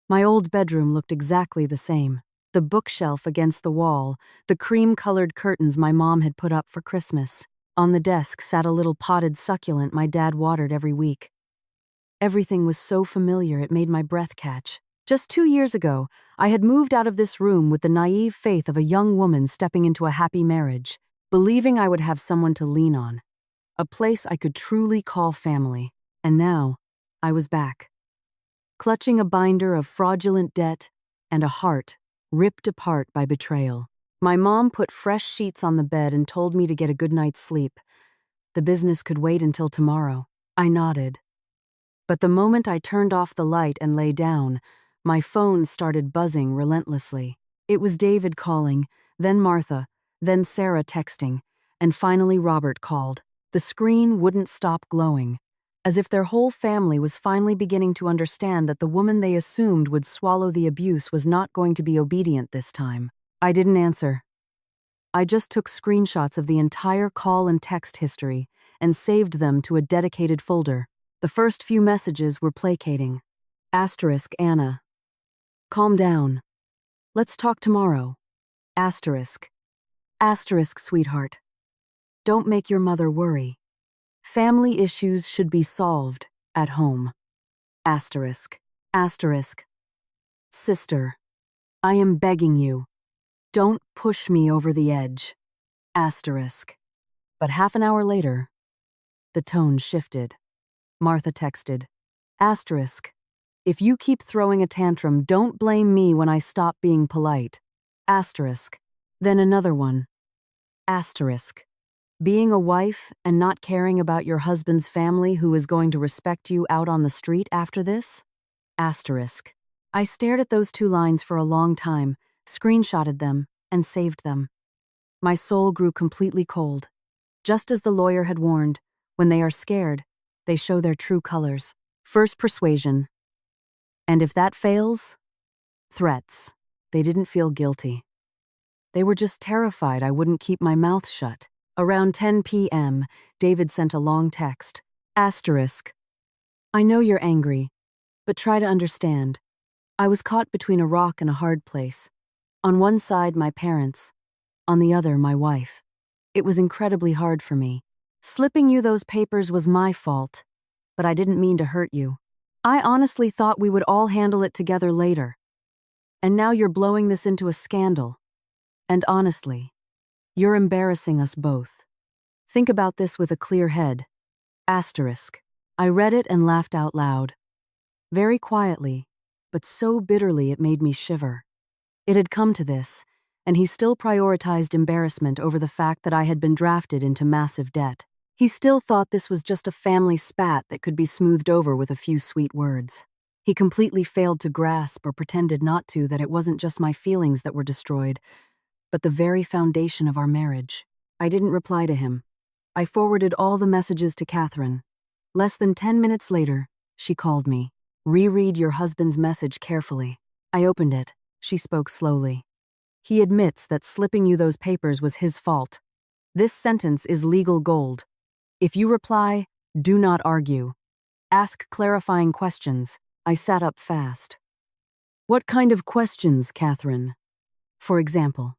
My old bedroom looked exactly the same. The bookshelf against the wall, the cream-colored curtains my mom had put up for Christmas. On the desk sat a little potted succulent my dad watered every week. Everything was so familiar it made my breath catch. Just 2 years ago, I had moved out of this room with the naive faith of a young woman stepping into a happy marriage, believing I would have someone to lean on, a place I could truly call family. And now, I was back, clutching a binder of fraudulent debt and a heart ripped apart by betrayal. My mom put fresh sheets on the bed and told me to get a good night's sleep. The business could wait until tomorrow. I nodded. But the moment I turned off the light and lay down, my phone started buzzing relentlessly. It was David calling, then Martha, then Sarah texting, and finally Robert called. The screen wouldn't stop glowing, as if their whole family was finally beginning to understand that the woman they assumed would swallow the abuse was not going to be obedient this time. I didn't answer. I just took screenshots of the entire call and text history and saved them to a dedicated folder. The first few messages were placating. Asterisk Anna. Calm down. Let's talk tomorrow. Asterisk. Asterisk sweetheart. Don't make your mother worry. Family issues should be solved at home. Asterisk. Asterisk. Sister. I am begging you. Don't push me over the edge. Asterisk. But half an hour later, the tone shifted. Martha texted. Asterisk. If you keep throwing a tantrum, don't blame me when I stop being polite. Asterisk. Then another one. Asterisk. Being a wife and not caring about your husband's family who is going to respect you out on the street after this? Asterisk. I stared at those 2 lines for a long time, screenshotted them, and saved them. My soul grew completely cold. Just as the lawyer had warned, when they are scared, they show their true colors. First persuasion. And if that fails, threats. They didn't feel guilty. They were just terrified I wouldn't keep my mouth shut. Around 10 p.m., David sent a long text. Asterisk. I know you're angry, but try to understand. I was caught between a rock and a hard place. On one side, my parents. On the other, my wife. It was incredibly hard for me. Slipping you those papers was my fault, but I didn't mean to hurt you. I honestly thought we would all handle it together later. And now you're blowing this into a scandal. And honestly, you're embarrassing us both. Think about this with a clear head. Asterisk. I read it and laughed out loud. Very quietly, but so bitterly it made me shiver. It had come to this, and he still prioritized embarrassment over the fact that I had been drafted into massive debt. He still thought this was just a family spat that could be smoothed over with a few sweet words. He completely failed to grasp or pretended not to that it wasn't just my feelings that were destroyed, but the very foundation of our marriage. I didn't reply to him. I forwarded all the messages to Catherine. Less than 10 minutes later, she called me. Reread your husband's message carefully. I opened it. She spoke slowly. He admits that slipping you those papers was his fault. This sentence is legal gold. If you reply, do not argue. Ask clarifying questions. I sat up fast. What kind of questions, Catherine? For example.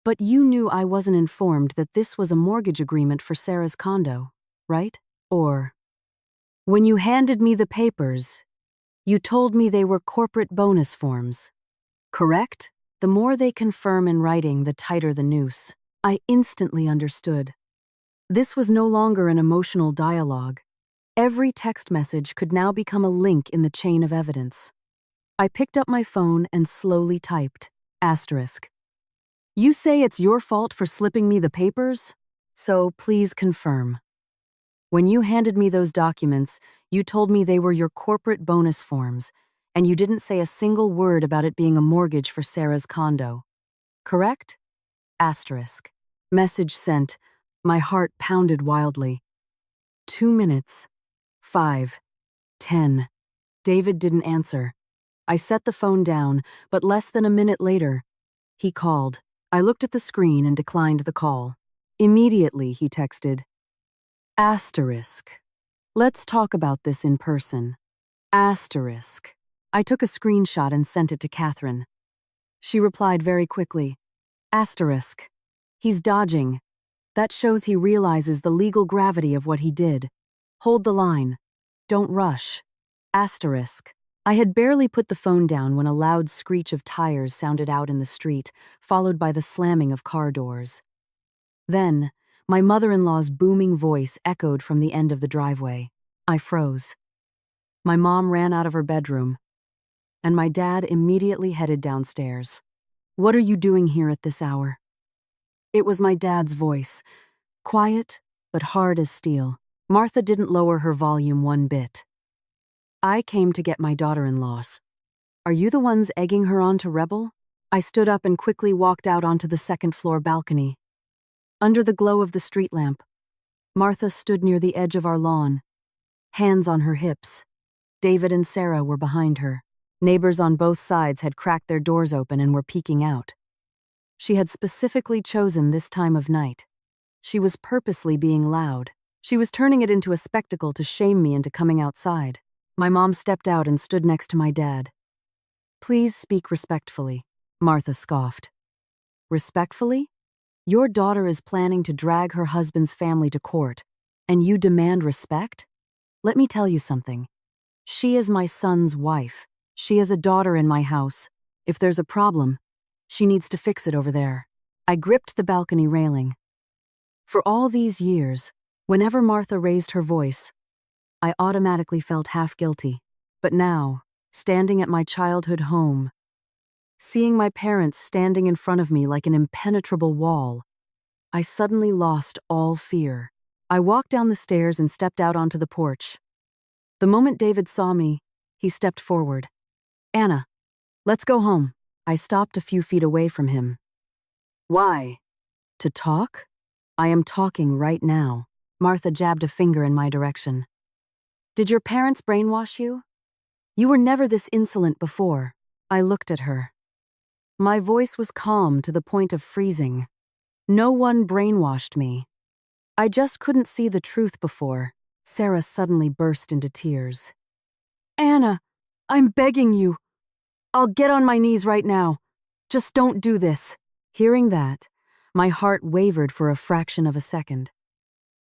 But you knew I wasn't informed that this was a mortgage agreement for Sarah's condo, right? Or, when you handed me the papers, you told me they were corporate bonus forms. Correct? The more they confirm in writing, the tighter the noose. I instantly understood. This was no longer an emotional dialogue. Every text message could now become a link in the chain of evidence. I picked up my phone and slowly typed. Asterisk. You say it's your fault for slipping me the papers? So please confirm. When you handed me those documents, you told me they were your corporate bonus forms, and you didn't say a single word about it being a mortgage for Sarah's condo. Correct? Asterisk. Message sent. My heart pounded wildly. 2 minutes. 5. 10. David didn't answer. I set the phone down, but less than a minute later, he called. I looked at the screen and declined the call. Immediately, he texted, Asterisk. Let's talk about this in person. Asterisk. I took a screenshot and sent it to Catherine. She replied very quickly, Asterisk. He's dodging. That shows he realizes the legal gravity of what he did. Hold the line. Don't rush. Asterisk. I had barely put the phone down when a loud screech of tires sounded out in the street, followed by the slamming of car doors. Then, my mother-in-law's booming voice echoed from the end of the driveway. I froze. My mom ran out of her bedroom, and my dad immediately headed downstairs. What are you doing here at this hour? It was my dad's voice, quiet but hard as steel. Martha didn't lower her volume one bit. I came to get my daughter-in-laws. Are you the ones egging her on to rebel? I stood up and quickly walked out onto the second-floor balcony. Under the glow of the street lamp, Martha stood near the edge of our lawn, hands on her hips. David and Sarah were behind her. Neighbors on both sides had cracked their doors open and were peeking out. She had specifically chosen this time of night. She was purposely being loud. She was turning it into a spectacle to shame me into coming outside. My mom stepped out and stood next to my dad. Please speak respectfully, Martha scoffed. Respectfully? Your daughter is planning to drag her husband's family to court, and you demand respect? Let me tell you something. She is my son's wife. She is a daughter in my house. If there's a problem, she needs to fix it over there. I gripped the balcony railing. For all these years, whenever Martha raised her voice, I automatically felt half guilty. But now, standing at my childhood home, seeing my parents standing in front of me like an impenetrable wall, I suddenly lost all fear. I walked down the stairs and stepped out onto the porch. The moment David saw me, he stepped forward. Anna, let's go home. I stopped a few feet away from him. Why? To talk? I am talking right now. Martha jabbed a finger in my direction. Did your parents brainwash you? You were never this insolent before. I looked at her. My voice was calm to the point of freezing. No one brainwashed me. I just couldn't see the truth before. Sarah suddenly burst into tears. Anna, I'm begging you. I'll get on my knees right now. Just don't do this. Hearing that, my heart wavered for a fraction of a second.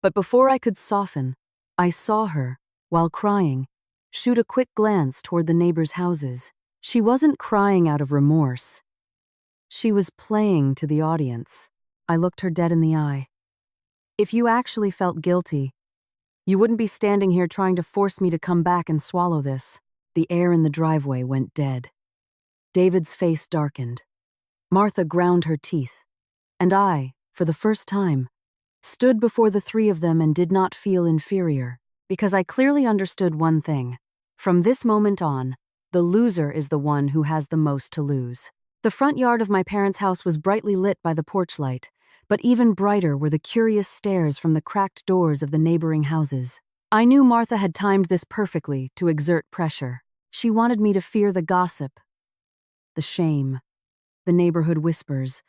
But before I could soften, I saw her, while crying, shoot a quick glance toward the neighbors' houses. She wasn't crying out of remorse. She was playing to the audience. I looked her dead in the eye. If you actually felt guilty, you wouldn't be standing here trying to force me to come back and swallow this. The air in the driveway went dead. David's face darkened. Martha ground her teeth. And I, for the first time, stood before the three of them and did not feel inferior, because I clearly understood one thing. From this moment on, the loser is the one who has the most to lose. The front yard of my parents' house was brightly lit by the porch light, but even brighter were the curious stares from the cracked doors of the neighboring houses. I knew Martha had timed this perfectly to exert pressure. She wanted me to fear the gossip, the shame, the neighborhood whispers.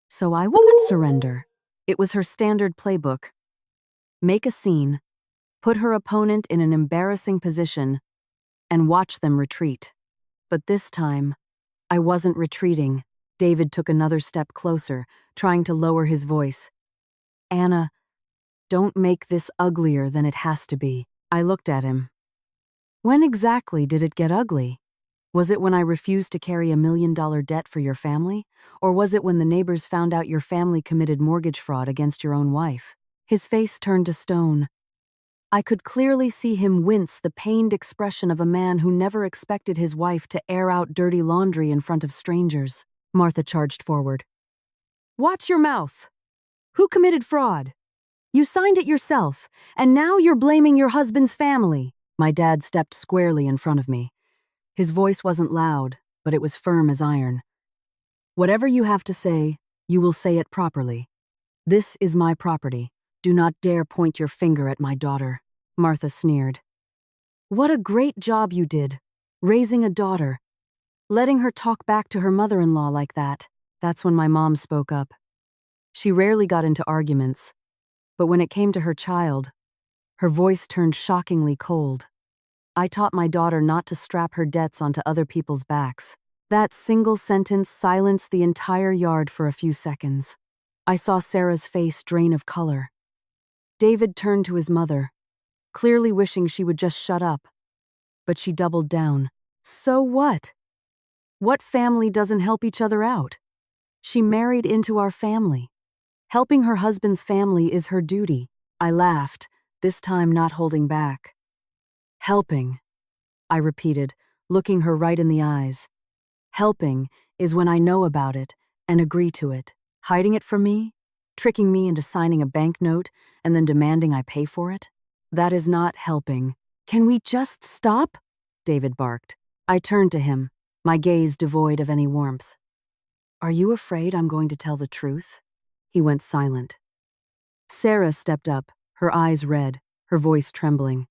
So I wouldn't surrender. It was her standard playbook. Make a scene, put her opponent in an embarrassing position, and watch them retreat. But this time, I wasn't retreating. David took another step closer, trying to lower his voice. Anna, don't make this uglier than it has to be. I looked at him. When exactly did it get ugly? Was it when I refused to carry $1 million debt for your family? Or was it when the neighbors found out your family committed mortgage fraud against your own wife? His face turned to stone. I could clearly see him wince, the pained expression of a man who never expected his wife to air out dirty laundry in front of strangers. Martha charged forward. Watch your mouth. Who committed fraud? You signed it yourself, and now you're blaming your husband's family. My dad stepped squarely in front of me. His voice wasn't loud, but it was firm as iron. Whatever you have to say, you will say it properly. This is my property. Do not dare point your finger at my daughter, Martha sneered. What a great job you did, raising a daughter. Letting her talk back to her mother-in-law like that. That's when my mom spoke up. She rarely got into arguments, but when it came to her child, her voice turned shockingly cold. I taught my daughter not to strap her debts onto other people's backs. That single sentence silenced the entire yard for a few seconds. I saw Sarah's face drain of color. David turned to his mother, clearly wishing she would just shut up. But she doubled down. So what? What family doesn't help each other out? She married into our family. Helping her husband's family is her duty. I laughed, this time not holding back. Helping, I repeated, looking her right in the eyes. Helping is when I know about it and agree to it. Hiding it from me? Tricking me into signing a banknote and then demanding I pay for it? That is not helping. Can we just stop? David barked. I turned to him, my gaze devoid of any warmth. Are you afraid I'm going to tell the truth? He went silent. Sarah stepped up, her eyes red, her voice trembling.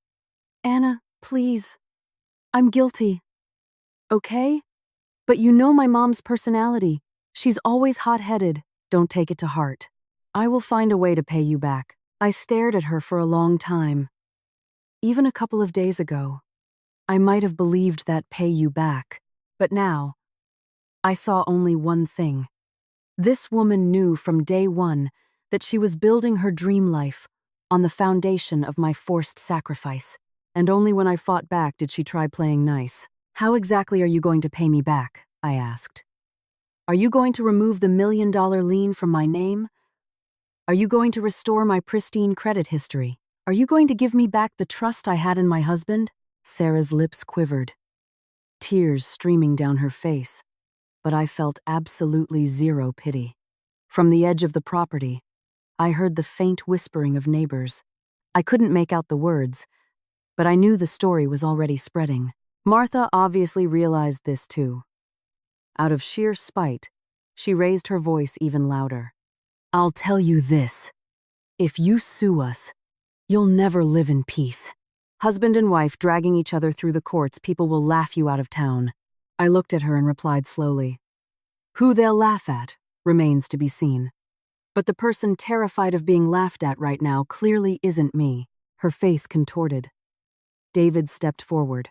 Anna, please. I'm guilty. Okay? But you know my mom's personality. She's always hot-headed. Don't take it to heart. I will find a way to pay you back. I stared at her for a long time. Even a couple of days ago, I might have believed that pay you back. But now, I saw only one thing. This woman knew from day one that she was building her dream life on the foundation of my forced sacrifice, and only when I fought back did she try playing nice. How exactly are you going to pay me back? I asked. Are you going to remove the $1 million lien from my name? Are you going to restore my pristine credit history? Are you going to give me back the trust I had in my husband? Sarah's lips quivered, tears streaming down her face, but I felt absolutely zero pity. From the edge of the property, I heard the faint whispering of neighbors. I couldn't make out the words, but I knew the story was already spreading. Martha obviously realized this too. Out of sheer spite, she raised her voice even louder. I'll tell you this. If you sue us, you'll never live in peace. Husband and wife dragging each other through the courts, people will laugh you out of town. I looked at her and replied slowly. Who they'll laugh at remains to be seen. But the person terrified of being laughed at right now clearly isn't me. Her face contorted. David stepped forward,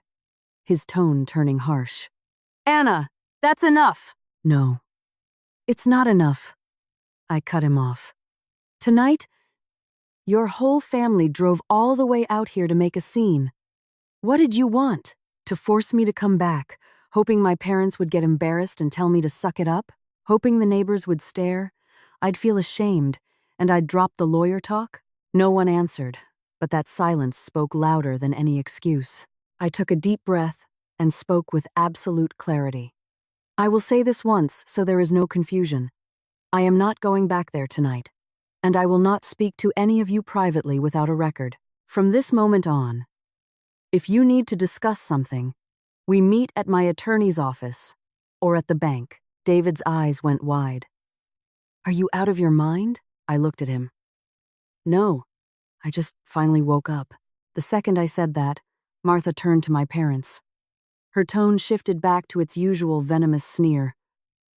his tone turning harsh. Anna, that's enough. No, it's not enough. I cut him off. Tonight, your whole family drove all the way out here to make a scene. What did you want? To force me to come back, hoping my parents would get embarrassed and tell me to suck it up? Hoping the neighbors would stare? I'd feel ashamed, and I'd drop the lawyer talk? No one answered, but that silence spoke louder than any excuse. I took a deep breath and spoke with absolute clarity. I will say this once so there is no confusion. I am not going back there tonight, and I will not speak to any of you privately without a record. From this moment on, if you need to discuss something, we meet at my attorney's office or at the bank. David's eyes went wide. Are you out of your mind? I looked at him. No, I just finally woke up. The second I said that, Martha turned to my parents. Her tone shifted back to its usual venomous sneer.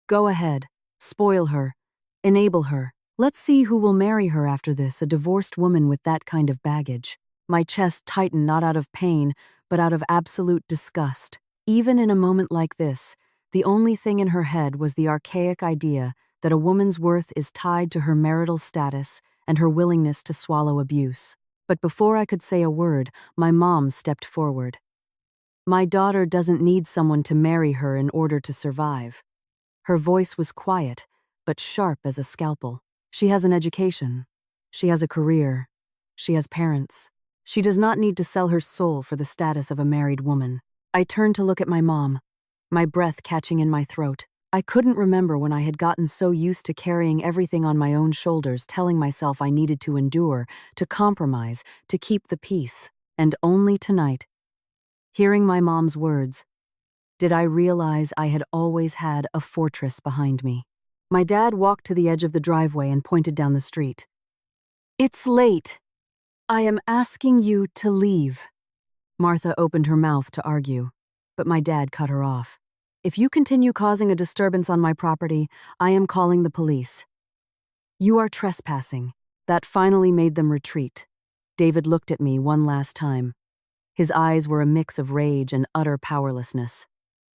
Go ahead, spoil her, enable her. Let's see who will marry her after this, a divorced woman with that kind of baggage. My chest tightened not out of pain, but out of absolute disgust. Even in a moment like this, the only thing in her head was the archaic idea that a woman's worth is tied to her marital status and her willingness to swallow abuse. But before I could say a word, my mom stepped forward. My daughter doesn't need someone to marry her in order to survive. Her voice was quiet, but sharp as a scalpel. She has an education. She has a career. She has parents. She does not need to sell her soul for the status of a married woman. I turned to look at my mom, my breath catching in my throat. I couldn't remember when I had gotten so used to carrying everything on my own shoulders, telling myself I needed to endure, to compromise, to keep the peace. And only tonight, hearing my mom's words, did I realize I had always had a fortress behind me. My dad walked to the edge of the driveway and pointed down the street. It's late. I am asking you to leave. Martha opened her mouth to argue, but my dad cut her off. If you continue causing a disturbance on my property, I am calling the police. You are trespassing. That finally made them retreat. David looked at me one last time. His eyes were a mix of rage and utter powerlessness.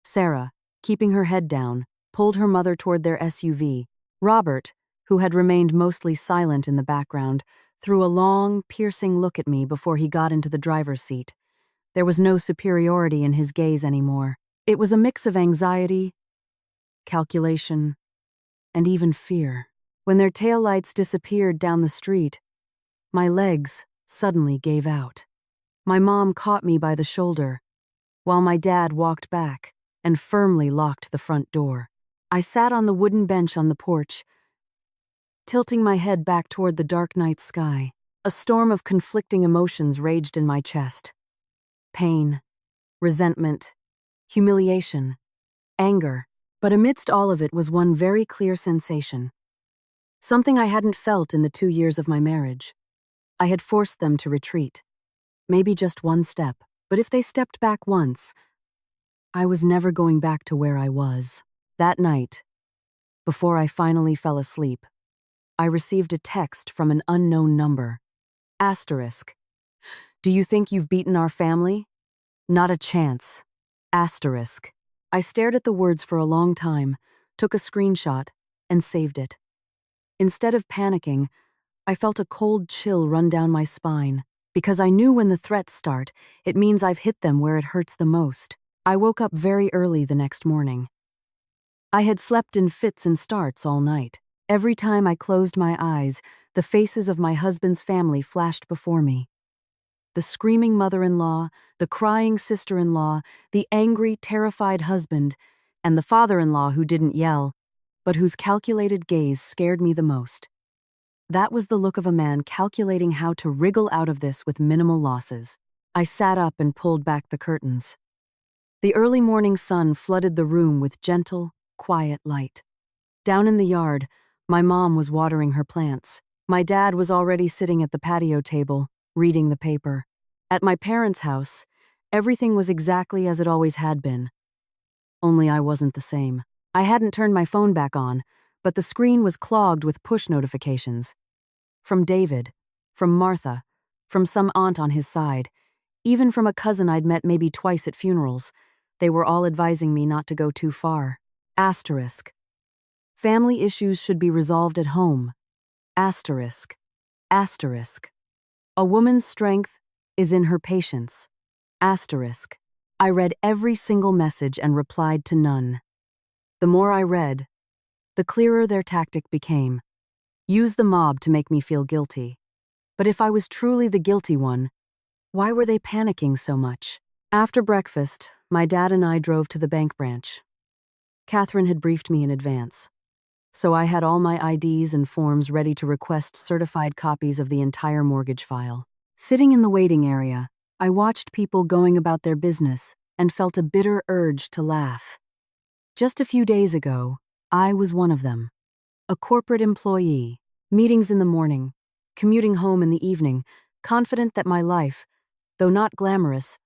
Sarah, keeping her head down, pulled her mother toward their SUV. Robert, who had remained mostly silent in the background, threw a long, piercing look at me before he got into the driver's seat. There was no superiority in his gaze anymore. It was a mix of anxiety, calculation, and even fear. When their taillights disappeared down the street, my legs suddenly gave out. My mom caught me by the shoulder, while my dad walked back and firmly locked the front door. I sat on the wooden bench on the porch, tilting my head back toward the dark night sky. A storm of conflicting emotions raged in my chest. Pain, resentment, humiliation, anger. But amidst all of it was one very clear sensation. Something I hadn't felt in the 2 years of my marriage. I had forced them to retreat. Maybe just one step, but if they stepped back once, I was never going back to where I was. That night, before I finally fell asleep, I received a text from an unknown number. Asterisk. Do you think you've beaten our family? Not a chance. Asterisk. I stared at the words for a long time, took a screenshot, and saved it. Instead of panicking, I felt a cold chill run down my spine, because I knew when the threats start, it means I've hit them where it hurts the most. I woke up very early the next morning. I had slept in fits and starts all night. Every time I closed my eyes, the faces of my husband's family flashed before me. The screaming mother-in-law, the crying sister-in-law, the angry, terrified husband, and the father-in-law who didn't yell, but whose calculated gaze scared me the most. That was the look of a man calculating how to wriggle out of this with minimal losses. I sat up and pulled back the curtains. The early morning sun flooded the room with gentle, quiet light. Down in the yard, my mom was watering her plants. My dad was already sitting at the patio table, reading the paper. At my parents' house, everything was exactly as it always had been. Only I wasn't the same. I hadn't turned my phone back on, but the screen was clogged with push notifications. From David, from Martha, from some aunt on his side, even from a cousin I'd met maybe twice at funerals. They were all advising me not to go too far. Asterisk. Family issues should be resolved at home. Asterisk. Asterisk. A woman's strength is in her patience. Asterisk. I read every single message and replied to none. The more I read, the clearer their tactic became. Use the mob to make me feel guilty. But if I was truly the guilty one, why were they panicking so much? After breakfast, my dad and I drove to the bank branch. Catherine had briefed me in advance, so I had all my IDs and forms ready to request certified copies of the entire mortgage file. Sitting in the waiting area, I watched people going about their business and felt a bitter urge to laugh. Just a few days ago, I was one of them. A corporate employee, meetings in the morning, commuting home in the evening, confident that my life, though not glamorous,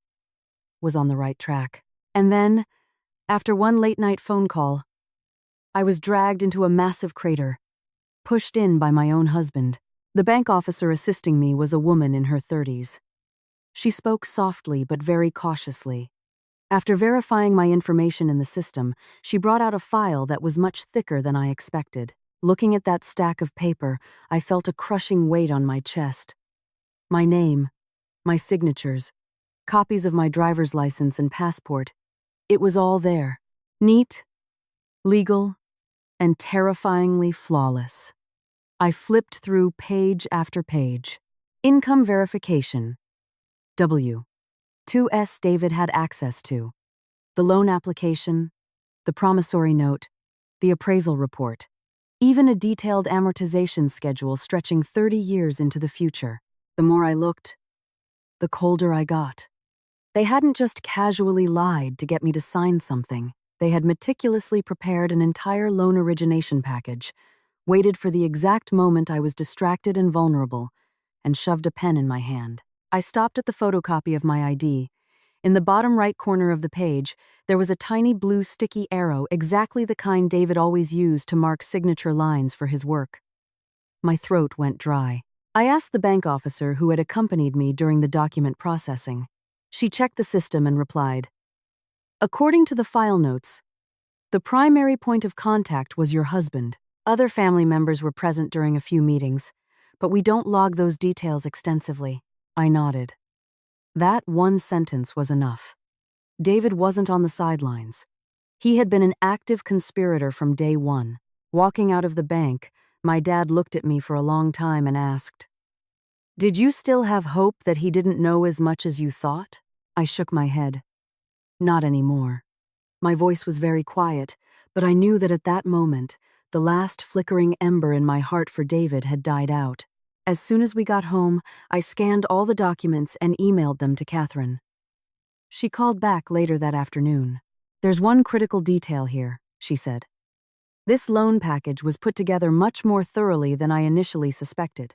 was on the right track. And then, after one late-night phone call, I was dragged into a massive crater, pushed in by my own husband. The bank officer assisting me was a woman in her 30s. She spoke softly but very cautiously. After verifying my information in the system, she brought out a file that was much thicker than I expected. Looking at that stack of paper, I felt a crushing weight on my chest. My name, my signatures, copies of my driver's license and passport. It was all there. Neat, legal, and terrifyingly flawless. I flipped through page after page. Income verification. W. 2S David had access to. The loan application, the promissory note, the appraisal report, even a detailed amortization schedule stretching 30 years into the future. The more I looked, the colder I got. They hadn't just casually lied to get me to sign something. They had meticulously prepared an entire loan origination package, waited for the exact moment I was distracted and vulnerable, and shoved a pen in my hand. I stopped at the photocopy of my ID. In the bottom right corner of the page, there was a tiny blue sticky arrow, exactly the kind David always used to mark signature lines for his work. My throat went dry. I asked the bank officer who had accompanied me during the document processing. She checked the system and replied, "According to the file notes, the primary point of contact was your husband. Other family members were present during a few meetings, but we don't log those details extensively." I nodded. That one sentence was enough. David wasn't on the sidelines. He had been an active conspirator from day one. Walking out of the bank, my dad looked at me for a long time and asked, "Did you still have hope that he didn't know as much as you thought?" I shook my head. Not anymore. My voice was very quiet, but I knew that at that moment, the last flickering ember in my heart for David had died out. As soon as we got home, I scanned all the documents and emailed them to Catherine. She called back later that afternoon. "There's one critical detail here," she said. "This loan package was put together much more thoroughly than I initially suspected.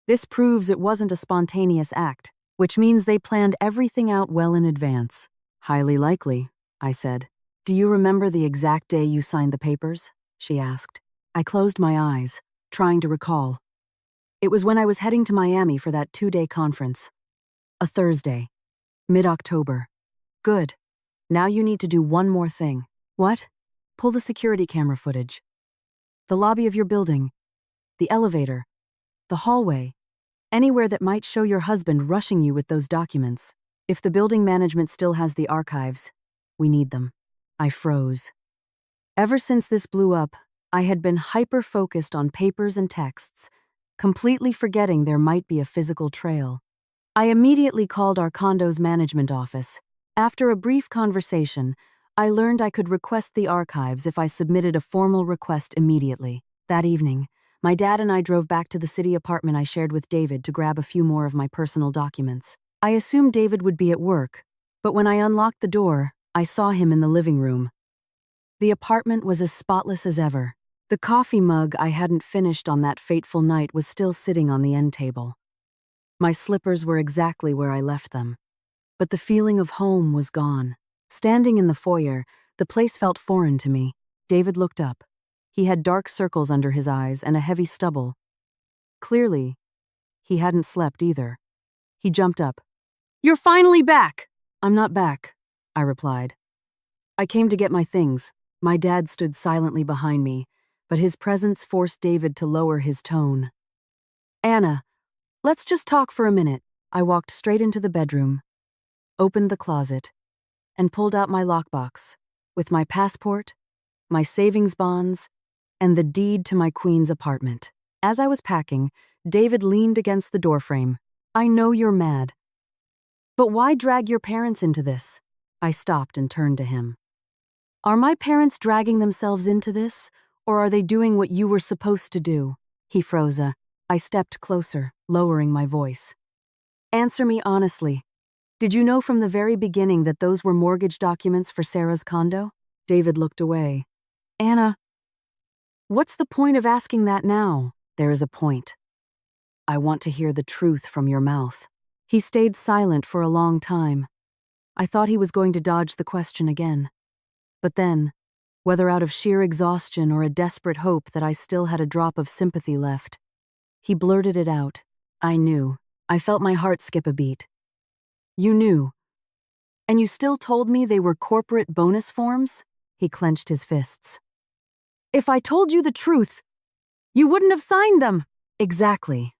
This proves it wasn't a spontaneous act, which means they planned everything out well in advance." "Highly likely," I said. "Do you remember the exact day you signed the papers?" she asked. I closed my eyes, trying to recall. It was when I was heading to Miami for that 2-day conference. A Thursday. Mid-October. "Good. Now you need to do one more thing." "What?" "Pull the security camera footage. The lobby of your building. The elevator. The hallway. Anywhere that might show your husband rushing you with those documents. If the building management still has the archives, we need them." I froze. Ever since this blew up, I had been hyper-focused on papers and texts, completely forgetting there might be a physical trail. I immediately called our condo's management office. After a brief conversation, I learned I could request the archives if I submitted a formal request immediately. That evening, my dad and I drove back to the city apartment I shared with David to grab a few more of my personal documents. I assumed David would be at work, but when I unlocked the door, I saw him in the living room. The apartment was as spotless as ever. The coffee mug I hadn't finished on that fateful night was still sitting on the end table. My slippers were exactly where I left them. But the feeling of home was gone. Standing in the foyer, the place felt foreign to me. David looked up. He had dark circles under his eyes and a heavy stubble. Clearly, he hadn't slept either. He jumped up. "You're finally back!" "I'm not back," I replied. "I came to get my things." My dad stood silently behind me, but his presence forced David to lower his tone. "Anna, let's just talk for a minute." I walked straight into the bedroom, opened the closet, and pulled out my lockbox with my passport, my savings bonds, and the deed to my queen's apartment. As I was packing, David leaned against the doorframe. "I know you're mad. But why drag your parents into this?" I stopped and turned to him. "Are my parents dragging themselves into this, or are they doing what you were supposed to do?" He froze. I stepped closer, lowering my voice. "Answer me honestly. Did you know from the very beginning that those were mortgage documents for Sarah's condo?" David looked away. "Anna, what's the point of asking that now?" "There is a point. I want to hear the truth from your mouth." He stayed silent for a long time. I thought he was going to dodge the question again. But then, whether out of sheer exhaustion or a desperate hope that I still had a drop of sympathy left, he blurted it out. I knew. I felt my heart skip a beat. "You knew? And you still told me they were corporate bonus forms?" He clenched his fists. "If I told you the truth, you wouldn't have signed them." "Exactly,"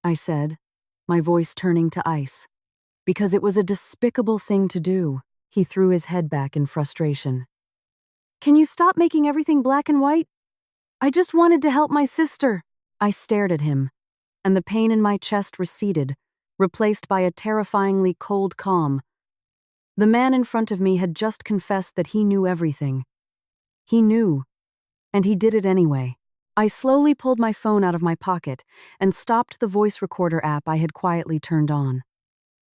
I said, my voice turning to ice. "Because it was a despicable thing to do." He threw his head back in frustration. "Can you stop making everything black and white? I just wanted to help my sister." I stared at him, and the pain in my chest receded, replaced by a terrifyingly cold calm. The man in front of me had just confessed that he knew everything. He knew, and he did it anyway. I slowly pulled my phone out of my pocket and stopped the voice recorder app I had quietly turned on.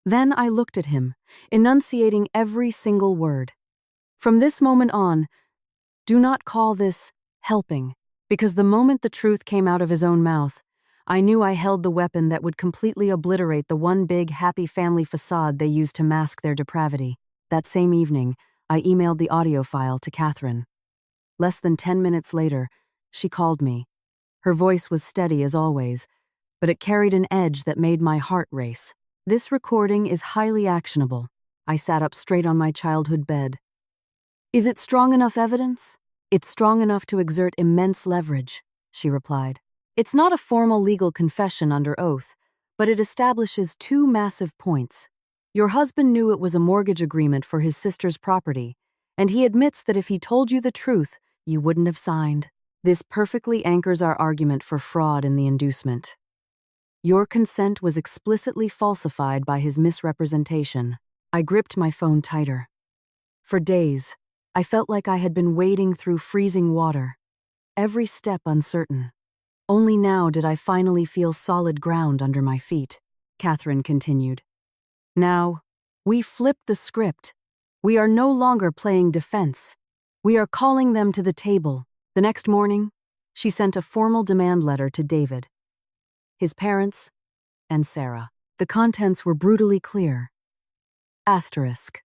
Then I looked at him, enunciating every single word. "From this moment on, do not call this helping," because the moment the truth came out of his own mouth, I knew I held the weapon that would completely obliterate the one big happy family facade they used to mask their depravity. That same evening, I emailed the audio file to Catherine. Less than 10 minutes later, she called me. Her voice was steady as always, but it carried an edge that made my heart race. "This recording is highly actionable." I sat up straight on my childhood bed. "Is it strong enough evidence?" "It's strong enough to exert immense leverage," she replied. "It's not a formal legal confession under oath, but it establishes two massive points. Your husband knew it was a mortgage agreement for his sister's property, and he admits that if he told you the truth, you wouldn't have signed. This perfectly anchors our argument for fraud in the inducement. Your consent was explicitly falsified by his misrepresentation." I gripped my phone tighter. For days, I felt like I had been wading through freezing water, every step uncertain. Only now did I finally feel solid ground under my feet. Catherine continued. "Now, we flipped the script. We are no longer playing defense. We are calling them to the table." The next morning, she sent a formal demand letter to David, his parents, and Sarah. The contents were brutally clear. Asterisk.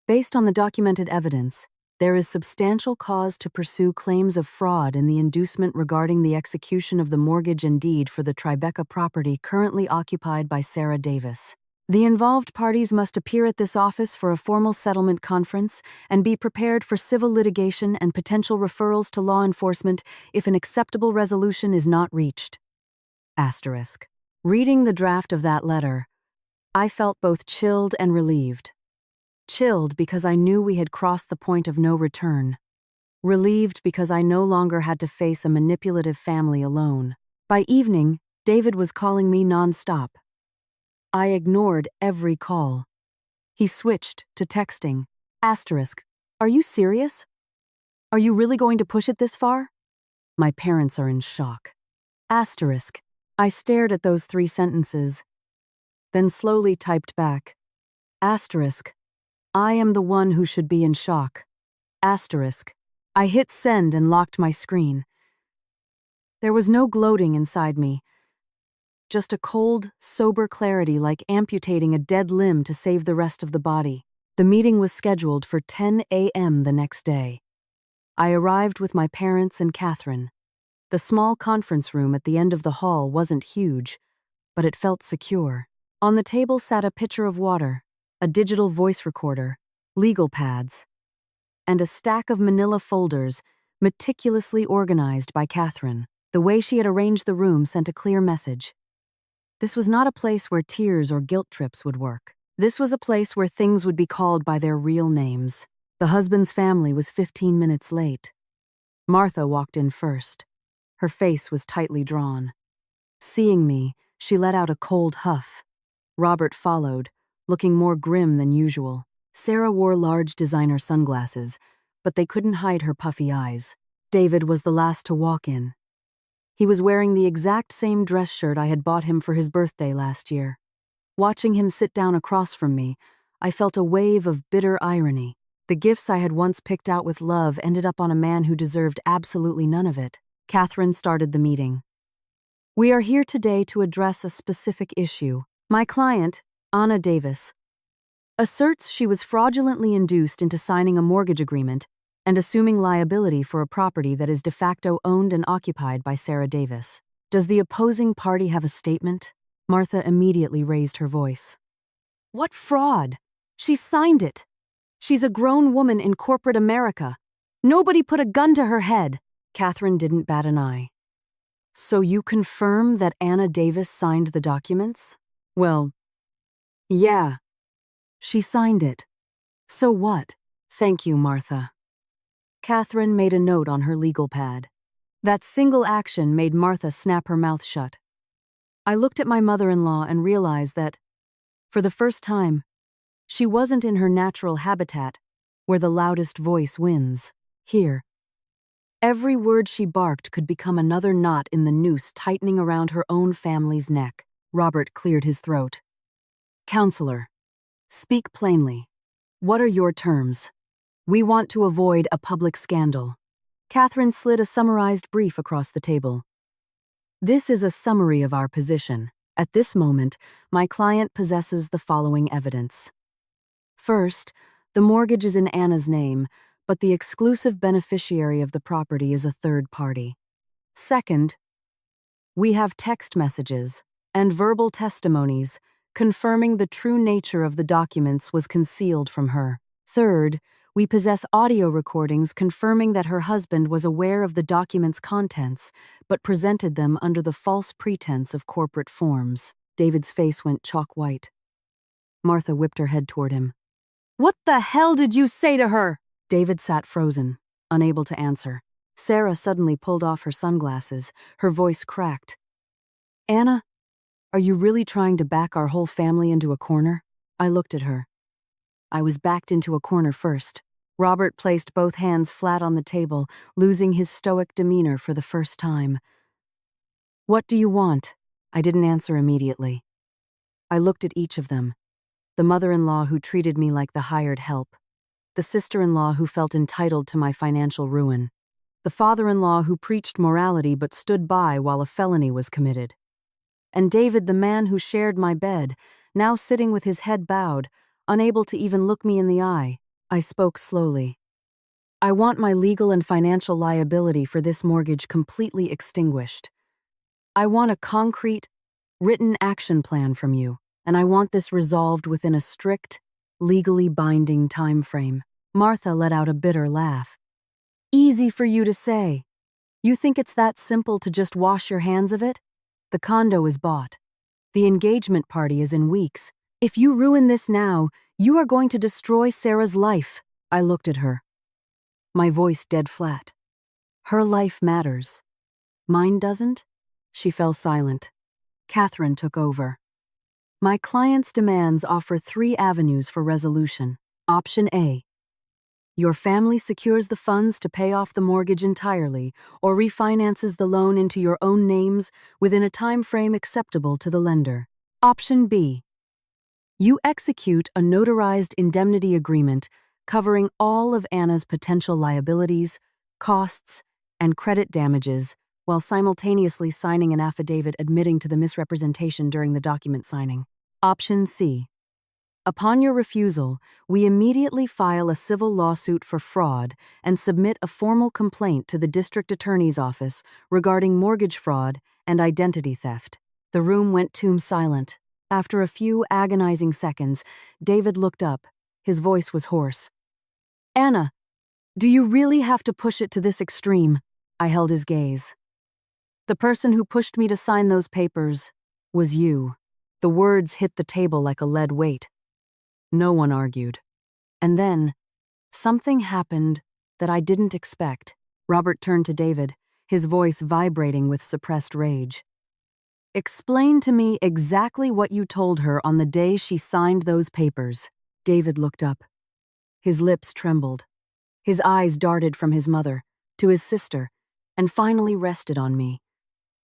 Based on the documented evidence, there is substantial cause to pursue claims of fraud in the inducement regarding the execution of the mortgage and deed for the Tribeca property currently occupied by Sarah Davis. The involved parties must appear at this office for a formal settlement conference and be prepared for civil litigation and potential referrals to law enforcement if an acceptable resolution is not reached. Asterisk. Reading the draft of that letter, I felt both chilled and relieved. Chilled because I knew we had crossed the point of no return. Relieved because I no longer had to face a manipulative family alone. By evening, David was calling me nonstop. I ignored every call. He switched to texting. Asterisk. Are you serious? Are you really going to push it this far? My parents are in shock. Asterisk. I stared at those 3 sentences, then slowly typed back. Asterisk. I am the one who should be in shock. Asterisk. I hit send and locked my screen. There was no gloating inside me, just a cold, sober clarity like amputating a dead limb to save the rest of the body. The meeting was scheduled for 10 a.m. the next day. I arrived with my parents and Catherine. The small conference room at the end of the hall wasn't huge, but it felt secure. On the table sat a pitcher of water, a digital voice recorder, legal pads, and a stack of manila folders meticulously organized by Catherine. The way she had arranged the room sent a clear message. This was not a place where tears or guilt trips would work. This was a place where things would be called by their real names. The husband's family was 15 minutes late. Martha walked in first. Her face was tightly drawn. Seeing me, she let out a cold huff. Robert followed, looking more grim than usual. Sarah wore large designer sunglasses, but they couldn't hide her puffy eyes. David was the last to walk in. He was wearing the exact same dress shirt I had bought him for his birthday last year. Watching him sit down across from me, I felt a wave of bitter irony. The gifts I had once picked out with love ended up on a man who deserved absolutely none of it. Catherine started the meeting. "We are here today to address a specific issue. My client, Anna Davis, asserts she was fraudulently induced into signing a mortgage agreement and assuming liability for a property that is de facto owned and occupied by Sarah Davis. Does the opposing party have a statement?" Martha immediately raised her voice. "What fraud? She signed it. She's a grown woman in corporate America. Nobody put a gun to her head." Catherine didn't bat an eye. "So you confirm that Anna Davis signed the documents?" "Well, yeah. She signed it. So what?" "Thank you, Martha." Catherine made a note on her legal pad. That single action made Martha snap her mouth shut. I looked at my mother-in-law and realized that, for the first time, she wasn't in her natural habitat, where the loudest voice wins. Here, every word she barked could become another knot in the noose tightening around her own family's neck. Robert cleared his throat. "Counselor, speak plainly. What are your terms? We want to avoid a public scandal." Catherine slid a summarized brief across the table. This is a summary of our position. At this moment, my client possesses the following evidence. First, the mortgage is in Anna's name, but the exclusive beneficiary of the property is a third party. Second, we have text messages and verbal testimonies confirming the true nature of the documents was concealed from her. Third, we possess audio recordings confirming that her husband was aware of the documents' contents, but presented them under the false pretense of corporate forms. David's face went chalk white. Martha whipped her head toward him. "What the hell did you say to her?" David sat frozen, unable to answer. Sarah suddenly pulled off her sunglasses, her voice cracked. "Anna, are you really trying to back our whole family into a corner?" I looked at her. I was backed into a corner first. Robert placed both hands flat on the table, losing his stoic demeanor for the first time. "What do you want?" I didn't answer immediately. I looked at each of them. The mother-in-law who treated me like the hired help. The sister-in-law who felt entitled to my financial ruin. The father-in-law who preached morality but stood by while a felony was committed. And David, the man who shared my bed, now sitting with his head bowed, unable to even look me in the eye. I spoke slowly. "I want my legal and financial liability for this mortgage completely extinguished. I want a concrete, written action plan from you, and I want this resolved within a strict, legally binding time frame." Martha let out a bitter laugh. "Easy for you to say. You think it's that simple to just wash your hands of it? The condo is bought. The engagement party is in weeks. If you ruin this now, you are going to destroy Sarah's life." I looked at her. My voice dead flat. "Her life matters. Mine doesn't?" She fell silent. Catherine took over. "My client's demands offer 3 avenues for resolution. Option A. Your family secures the funds to pay off the mortgage entirely or refinances the loan into your own names within a time frame acceptable to the lender. Option B. You execute a notarized indemnity agreement covering all of Anna's potential liabilities, costs, and credit damages while simultaneously signing an affidavit admitting to the misrepresentation during the document signing. Option C. Upon your refusal, we immediately file a civil lawsuit for fraud and submit a formal complaint to the district attorney's office regarding mortgage fraud and identity theft." The room went tomb silent. After a few agonizing seconds, David looked up. His voice was hoarse. "Anna, do you really have to push it to this extreme?" I held his gaze. "The person who pushed me to sign those papers was you." The words hit the table like a lead weight. No one argued. And then, something happened that I didn't expect. Robert turned to David, his voice vibrating with suppressed rage. "Explain to me exactly what you told her on the day she signed those papers." David looked up. His lips trembled. His eyes darted from his mother to his sister and finally rested on me.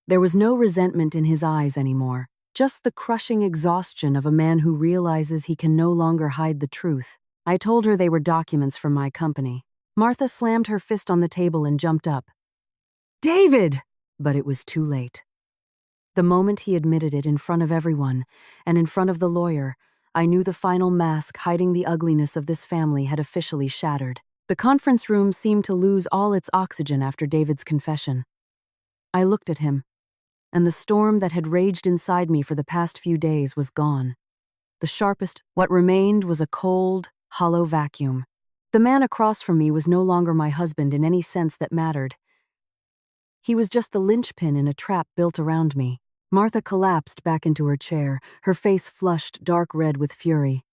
There was no resentment in his eyes anymore, just the crushing exhaustion of a man who realizes he can no longer hide the truth. I told her they were documents from my company. Martha slammed her fist on the table and jumped up. "David!" But it was too late. The moment he admitted it in front of everyone, and in front of the lawyer, I knew the final mask hiding the ugliness of this family had officially shattered. The conference room seemed to lose all its oxygen after David's confession. I looked at him, and the storm that had raged inside me for the past few days was gone. What remained was a cold, hollow vacuum. The man across from me was no longer my husband in any sense that mattered. He was just the linchpin in a trap built around me. Martha collapsed back into her chair, her face flushed dark red with fury.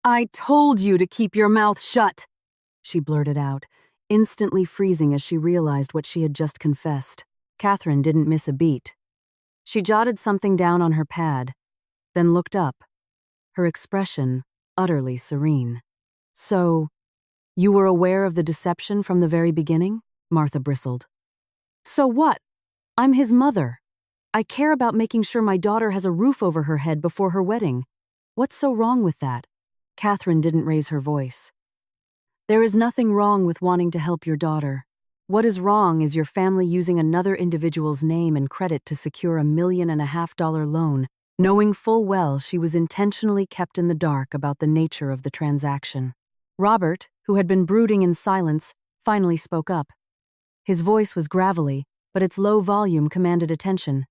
"I told you to keep your mouth shut," she blurted out, instantly freezing as she realized what she had just confessed. Catherine didn't miss a beat. She jotted something down on her pad, then looked up, her expression utterly serene. "So, you were aware of the deception from the very beginning?" Martha bristled. "So what? I'm his mother. I care about making sure my daughter has a roof over her head before her wedding. What's so wrong with that?" Catherine didn't raise her voice. "There is nothing wrong with wanting to help your daughter. What is wrong is your family using another individual's name and credit to secure $1.5 million loan, knowing full well she was intentionally kept in the dark about the nature of the transaction. Robert, who had been brooding in silence, finally spoke up. His voice was gravelly, but its low volume commanded attention.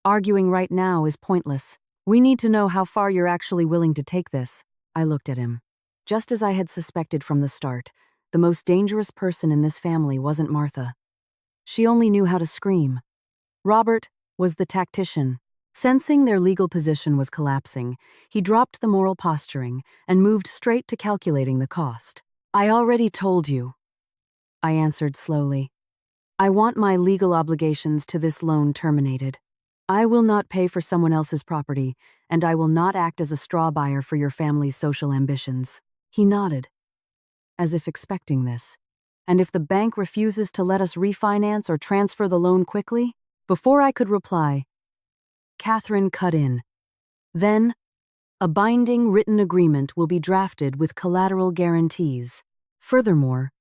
Arguing right now is pointless. We need to know how far you're actually willing to take this. I looked at him. Just as I had suspected from the start, the most dangerous person in this family wasn't Martha. She only knew how to scream. Robert was the tactician. Sensing their legal position was collapsing, he dropped the moral posturing and moved straight to calculating the cost. I already told you, I answered slowly. I want my legal obligations to this loan terminated. I will not pay for someone else's property, and I will not act as a straw buyer for your family's social ambitions. He nodded, as if expecting this. And if the bank refuses to let us refinance or transfer the loan quickly? Before I could reply, Catherine cut in. Then, a binding written agreement will be drafted with collateral guarantees. Furthermore,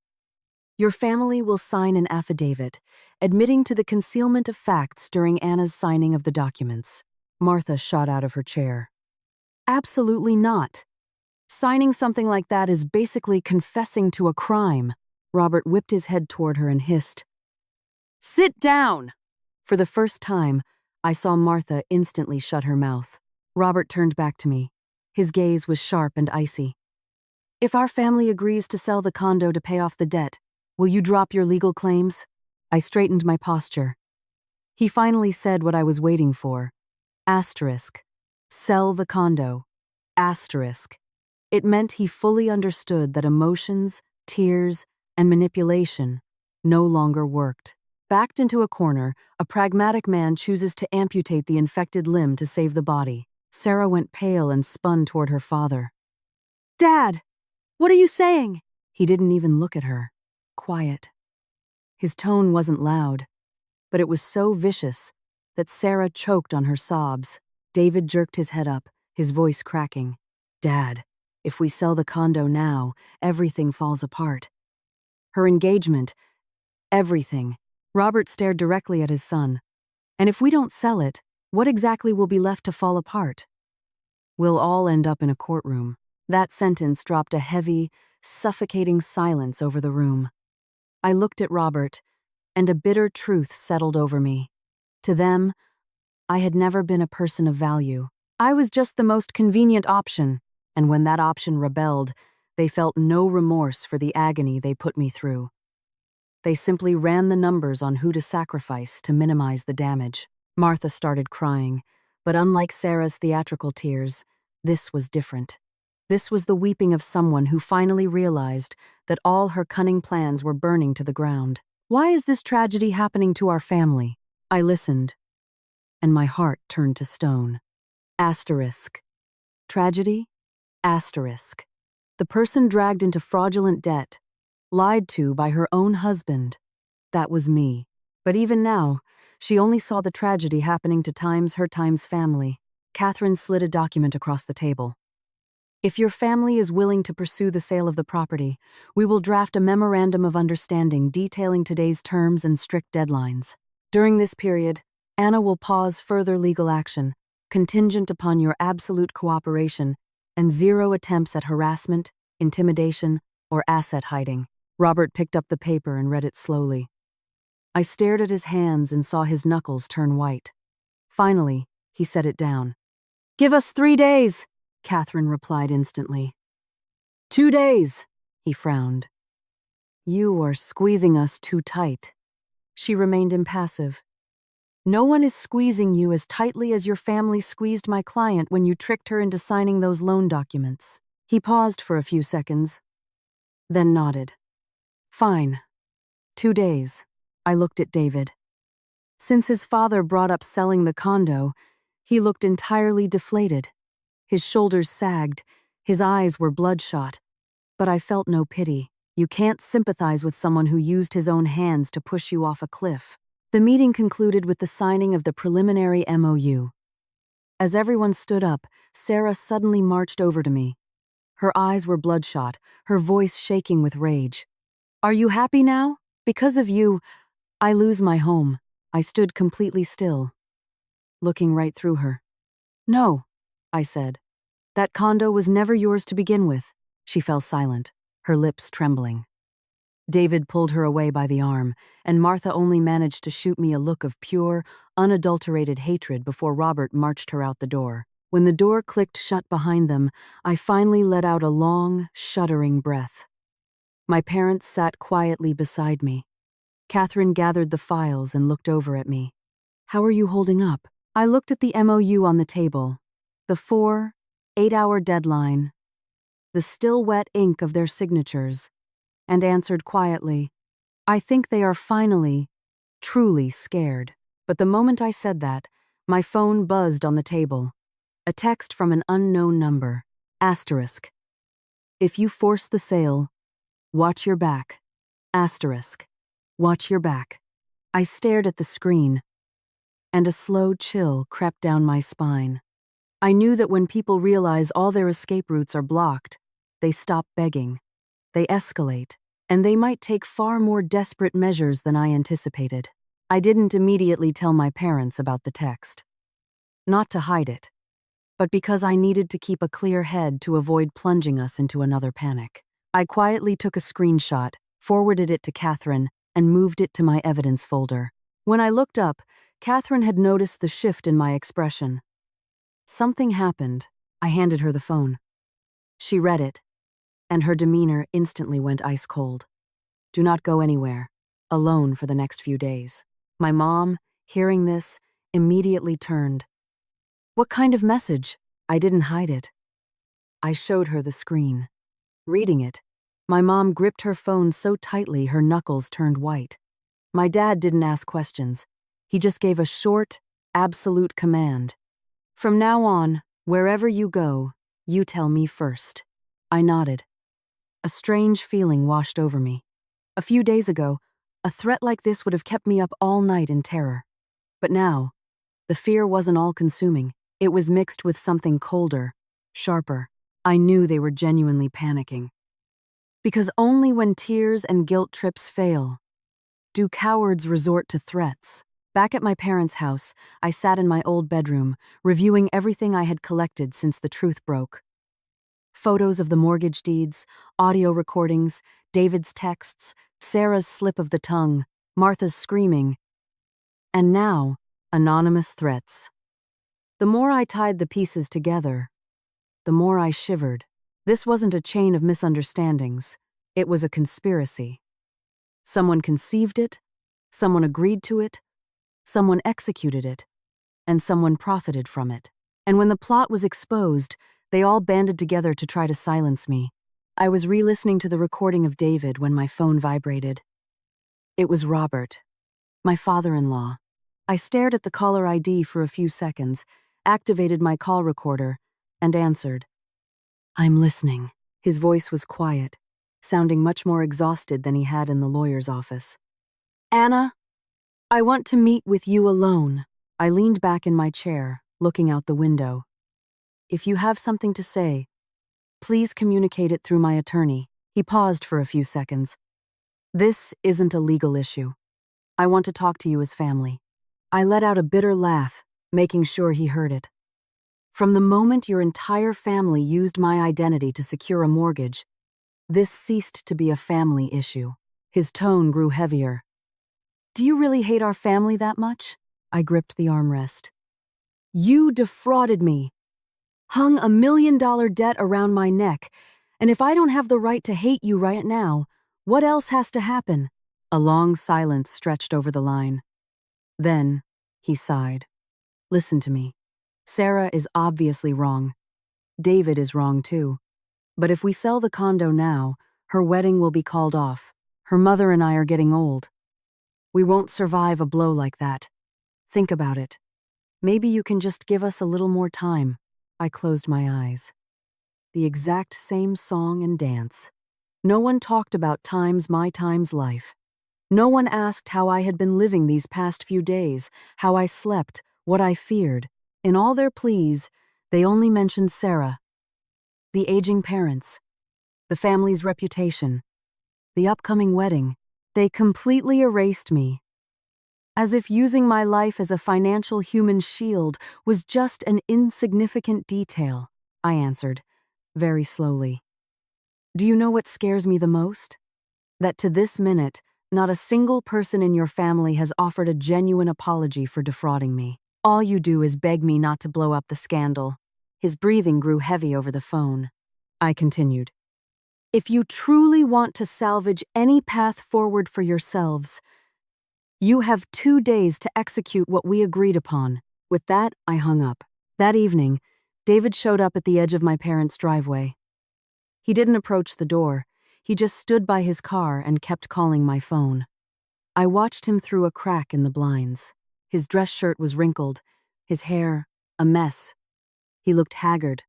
your family will sign an affidavit admitting to the concealment of facts during Anna's signing of the documents. Martha shot out of her chair. Absolutely not. Signing something like that is basically confessing to a crime. Robert whipped his head toward her and hissed, "Sit down!" For the first time, I saw Martha instantly shut her mouth. Robert turned back to me. His gaze was sharp and icy. If our family agrees to sell the condo to pay off the debt, will you drop your legal claims? I straightened my posture. He finally said what I was waiting for. Asterisk. Sell the condo. Asterisk. It meant he fully understood that emotions, tears, and manipulation no longer worked. Backed into a corner, a pragmatic man chooses to amputate the infected limb to save the body. Sarah went pale and spun toward her father. "Dad, what are you saying?" He didn't even look at her. Quiet. His tone wasn't loud, but it was so vicious that Sarah choked on her sobs. David jerked his head up, his voice cracking. "Dad, if we sell the condo now, everything falls apart. Her engagement, everything." Robert stared directly at his son. "And if we don't sell it, what exactly will be left to fall apart?" "We'll all end up in a courtroom." That sentence dropped a heavy, suffocating silence over the room. I looked at Robert, and a bitter truth settled over me. To them, I had never been a person of value. I was just the most convenient option, and when that option rebelled, they felt no remorse for the agony they put me through. They simply ran the numbers on who to sacrifice to minimize the damage. Martha started crying, but unlike Sarah's theatrical tears, this was different. This was the weeping of someone who finally realized that all her cunning plans were burning to the ground. Why is this tragedy happening to our family? I listened, and my heart turned to stone. Asterisk. Tragedy? Asterisk. The person dragged into fraudulent debt, lied to by her own husband. That was me. But even now, she only saw the tragedy happening to her times family. Catherine slid a document across the table. If your family is willing to pursue the sale of the property, we will draft a memorandum of understanding detailing today's terms and strict deadlines. During this period, Anna will pause further legal action, contingent upon your absolute cooperation and 0 attempts at harassment, intimidation, or asset hiding. Robert picked up the paper and read it slowly. I stared at his hands and saw his knuckles turn white. Finally, he set it down. "Give us 3 days!" Catherine replied instantly. 2 days, he frowned. "You are squeezing us too tight." She remained impassive. "No one is squeezing you as tightly as your family squeezed my client when you tricked her into signing those loan documents." He paused for a few seconds, then nodded. "Fine. 2 days." I looked at David. Since his father brought up selling the condo, he looked entirely deflated. His shoulders sagged, his eyes were bloodshot. But I felt no pity. You can't sympathize with someone who used his own hands to push you off a cliff. The meeting concluded with the signing of the preliminary MOU. As everyone stood up, Sarah suddenly marched over to me. Her eyes were bloodshot, her voice shaking with rage. "Are you happy now?" Because of you, I lose my home. I stood completely still, looking right through her. No, I said. That condo was never yours to begin with. She fell silent, her lips trembling. David pulled her away by the arm, and Martha only managed to shoot me a look of pure, unadulterated hatred before Robert marched her out the door. When the door clicked shut behind them, I finally let out a long, shuddering breath. My parents sat quietly beside me. Catherine gathered the files and looked over at me. How are you holding up? I looked at the MOU on the table. The 8-hour deadline, the still wet ink of their signatures, and answered quietly, I think they are finally, truly scared. But the moment I said that, my phone buzzed on the table. A text from an unknown number. Asterisk. If you force the sale, watch your back. Asterisk. Watch your back. I stared at the screen, and a slow chill crept down my spine. I knew that when people realize all their escape routes are blocked, they stop begging, they escalate, and they might take far more desperate measures than I anticipated. I didn't immediately tell my parents about the text. Not to hide it, but because I needed to keep a clear head to avoid plunging us into another panic. I quietly took a screenshot, forwarded it to Catherine, and moved it to my evidence folder. When I looked up, Catherine had noticed the shift in my expression. Something happened. I handed her the phone. She read it, and her demeanor instantly went ice cold. Do not go anywhere, alone for the next few days. My mom, hearing this, immediately turned. What kind of message? I didn't hide it. I showed her the screen. Reading it, my mom gripped her phone so tightly her knuckles turned white. My dad didn't ask questions. He just gave a short, absolute command. From now on, wherever you go, you tell me first. I nodded. A strange feeling washed over me. A few days ago, a threat like this would have kept me up all night in terror. But now, the fear wasn't all-consuming. It was mixed with something colder, sharper. I knew they were genuinely panicking. Because only when tears and guilt trips fail do cowards resort to threats. Back at my parents' house, I sat in my old bedroom, reviewing everything I had collected since the truth broke. Photos of the mortgage deeds, audio recordings, David's texts, Sarah's slip of the tongue, Martha's screaming, and now, anonymous threats. The more I tied the pieces together, the more I shivered. This wasn't a chain of misunderstandings. It was a conspiracy. Someone conceived it, someone agreed to it, someone executed it, and someone profited from it. And when the plot was exposed, they all banded together to try to silence me. I was re-listening to the recording of David when my phone vibrated. It was Robert, my father-in-law. I stared at the caller ID for a few seconds, activated my call recorder, and answered. I'm listening. His voice was quiet, sounding much more exhausted than he had in the lawyer's office. Anna, I want to meet with you alone. I leaned back in my chair, looking out the window. If you have something to say, please communicate it through my attorney. He paused for a few seconds. This isn't a legal issue. I want to talk to you as family. I let out a bitter laugh, making sure he heard it. From the moment your entire family used my identity to secure a mortgage, this ceased to be a family issue. His tone grew heavier. Do you really hate our family that much? I gripped the armrest. You defrauded me, hung $1 million debt around my neck, and if I don't have the right to hate you right now, what else has to happen? A long silence stretched over the line. Then, he sighed. Listen to me. Sarah is obviously wrong. David is wrong too. But if we sell the condo now, her wedding will be called off. Her mother and I are getting old. We won't survive a blow like that. Think about it. Maybe you can just give us a little more time. I closed my eyes. The exact same song and dance. No one talked about my time's life. No one asked how I had been living these past few days, how I slept, what I feared. In all their pleas, they only mentioned Sarah, the aging parents, the family's reputation, the upcoming wedding. They completely erased me, as if using my life as a financial human shield was just an insignificant detail, I answered, very slowly. Do you know what scares me the most? That to this minute, not a single person in your family has offered a genuine apology for defrauding me. All you do is beg me not to blow up the scandal. His breathing grew heavy over the phone. I continued. If you truly want to salvage any path forward for yourselves, you have 2 days to execute what we agreed upon. With that, I hung up. That evening, David showed up at the edge of my parents' driveway. He didn't approach the door. He just stood by his car and kept calling my phone. I watched him through a crack in the blinds. His dress shirt was wrinkled, his hair a mess. He looked haggard,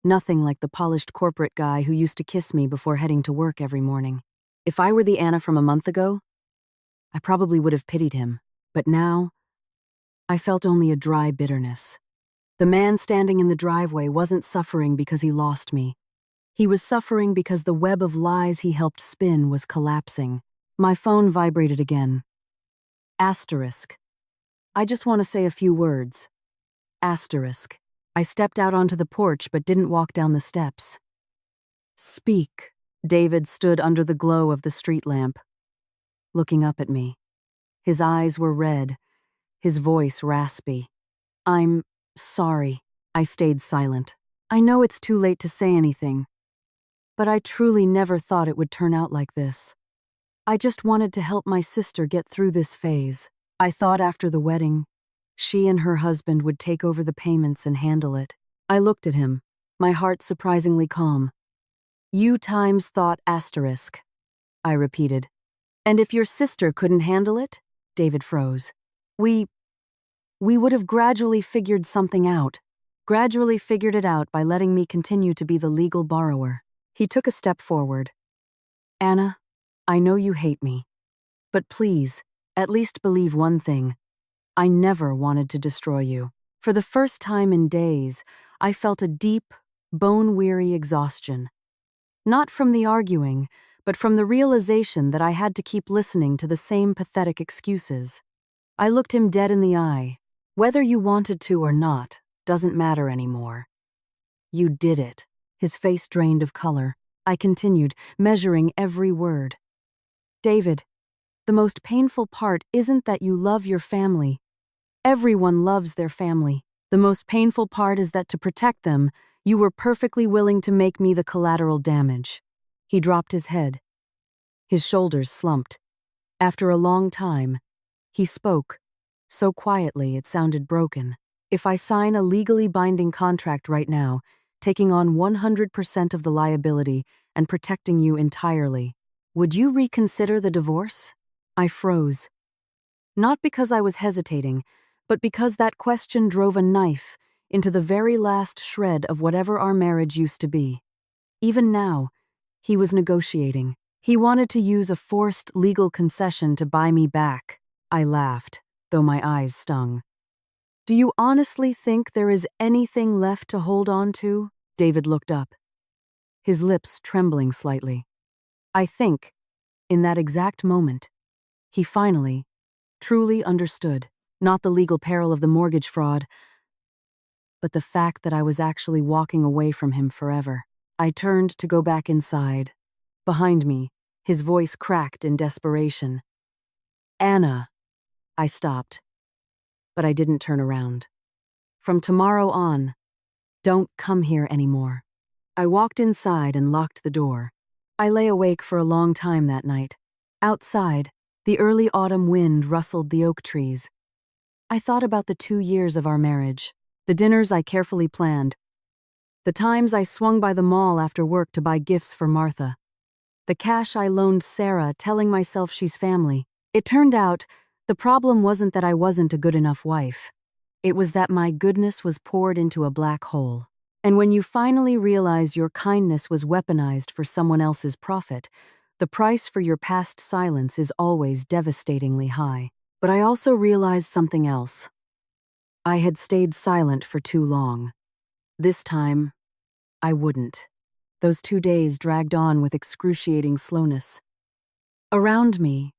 nothing like the polished corporate guy who used to kiss me before heading to work every morning. If I were the Anna from a month ago, I probably would have pitied him, but now, I felt only a dry bitterness. The man standing in the driveway wasn't suffering because he lost me. He was suffering because the web of lies he helped spin was collapsing. My phone vibrated again. Asterisk. I just want to say a few words. Asterisk. I stepped out onto the porch but didn't walk down the steps. Speak. David stood under the glow of the street lamp, looking up at me. His eyes were red, his voice raspy. I'm sorry. I stayed silent. I know it's too late to say anything, but I truly never thought it would turn out like this. I just wanted to help my sister get through this phase. I thought after the wedding, she and her husband would take over the payments and handle it. I looked at him, my heart surprisingly calm. You times thought asterisk, I repeated. And if your sister couldn't handle it? David froze. We would have gradually figured something out. Gradually figured it out by letting me continue to be the legal borrower. He took a step forward. Anna, I know you hate me, but please, at least believe one thing. I never wanted to destroy you. For the first time in days, I felt a deep, bone-weary exhaustion. Not from the arguing, but from the realization that I had to keep listening to the same pathetic excuses. I looked him dead in the eye. Whether you wanted to or not doesn't matter anymore. You did it. His face drained of color. I continued, measuring every word. David, the most painful part isn't that you love your family. Everyone loves their family. The most painful part is that to protect them, you were perfectly willing to make me the collateral damage. He dropped his head. His shoulders slumped. After a long time, he spoke, so quietly it sounded broken. If I sign a legally binding contract right now, taking on 100% of the liability and protecting you entirely, would you reconsider the divorce? I froze. Not because I was hesitating, but because that question drove a knife into the very last shred of whatever our marriage used to be. Even now, he was negotiating. He wanted to use a forced legal concession to buy me back. I laughed, though my eyes stung. Do you honestly think there is anything left to hold on to? David looked up, his lips trembling slightly. I think, in that exact moment, he finally, truly understood, not the legal peril of the mortgage fraud, but the fact that I was actually walking away from him forever. I turned to go back inside. Behind me, his voice cracked in desperation. Anna. I stopped, but I didn't turn around. From tomorrow on, don't come here anymore. I walked inside and locked the door. I lay awake for a long time that night. Outside, the early autumn wind rustled the oak trees. I thought about the 2 years of our marriage, the dinners I carefully planned, the times I swung by the mall after work to buy gifts for Martha, the cash I loaned Sarah telling myself she's family. It turned out, the problem wasn't that I wasn't a good enough wife. It was that my goodness was poured into a black hole. And when you finally realize your kindness was weaponized for someone else's profit, the price for your past silence is always devastatingly high. But I also realized something else. I had stayed silent for too long. This time, I wouldn't. Those 2 days dragged on with excruciating slowness. Around me,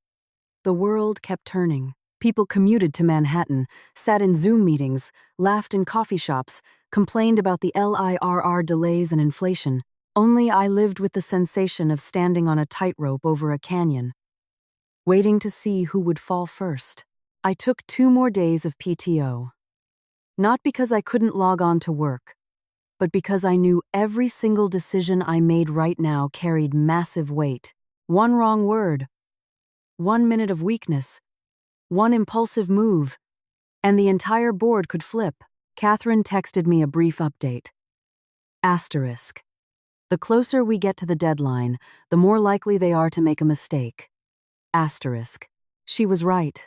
The world kept turning. People commuted to Manhattan, sat in Zoom meetings, laughed in coffee shops, complained about the LIRR delays and inflation. Only I lived with the sensation of standing on a tightrope over a canyon, waiting to see who would fall first. I took 2 more days of PTO. Not because I couldn't log on to work, but because I knew every single decision I made right now carried massive weight. One wrong word, 1 minute of weakness, one impulsive move, and the entire board could flip. Catherine texted me a brief update. Asterisk. The closer we get to the deadline, the more likely they are to make a mistake. Asterisk. She was right.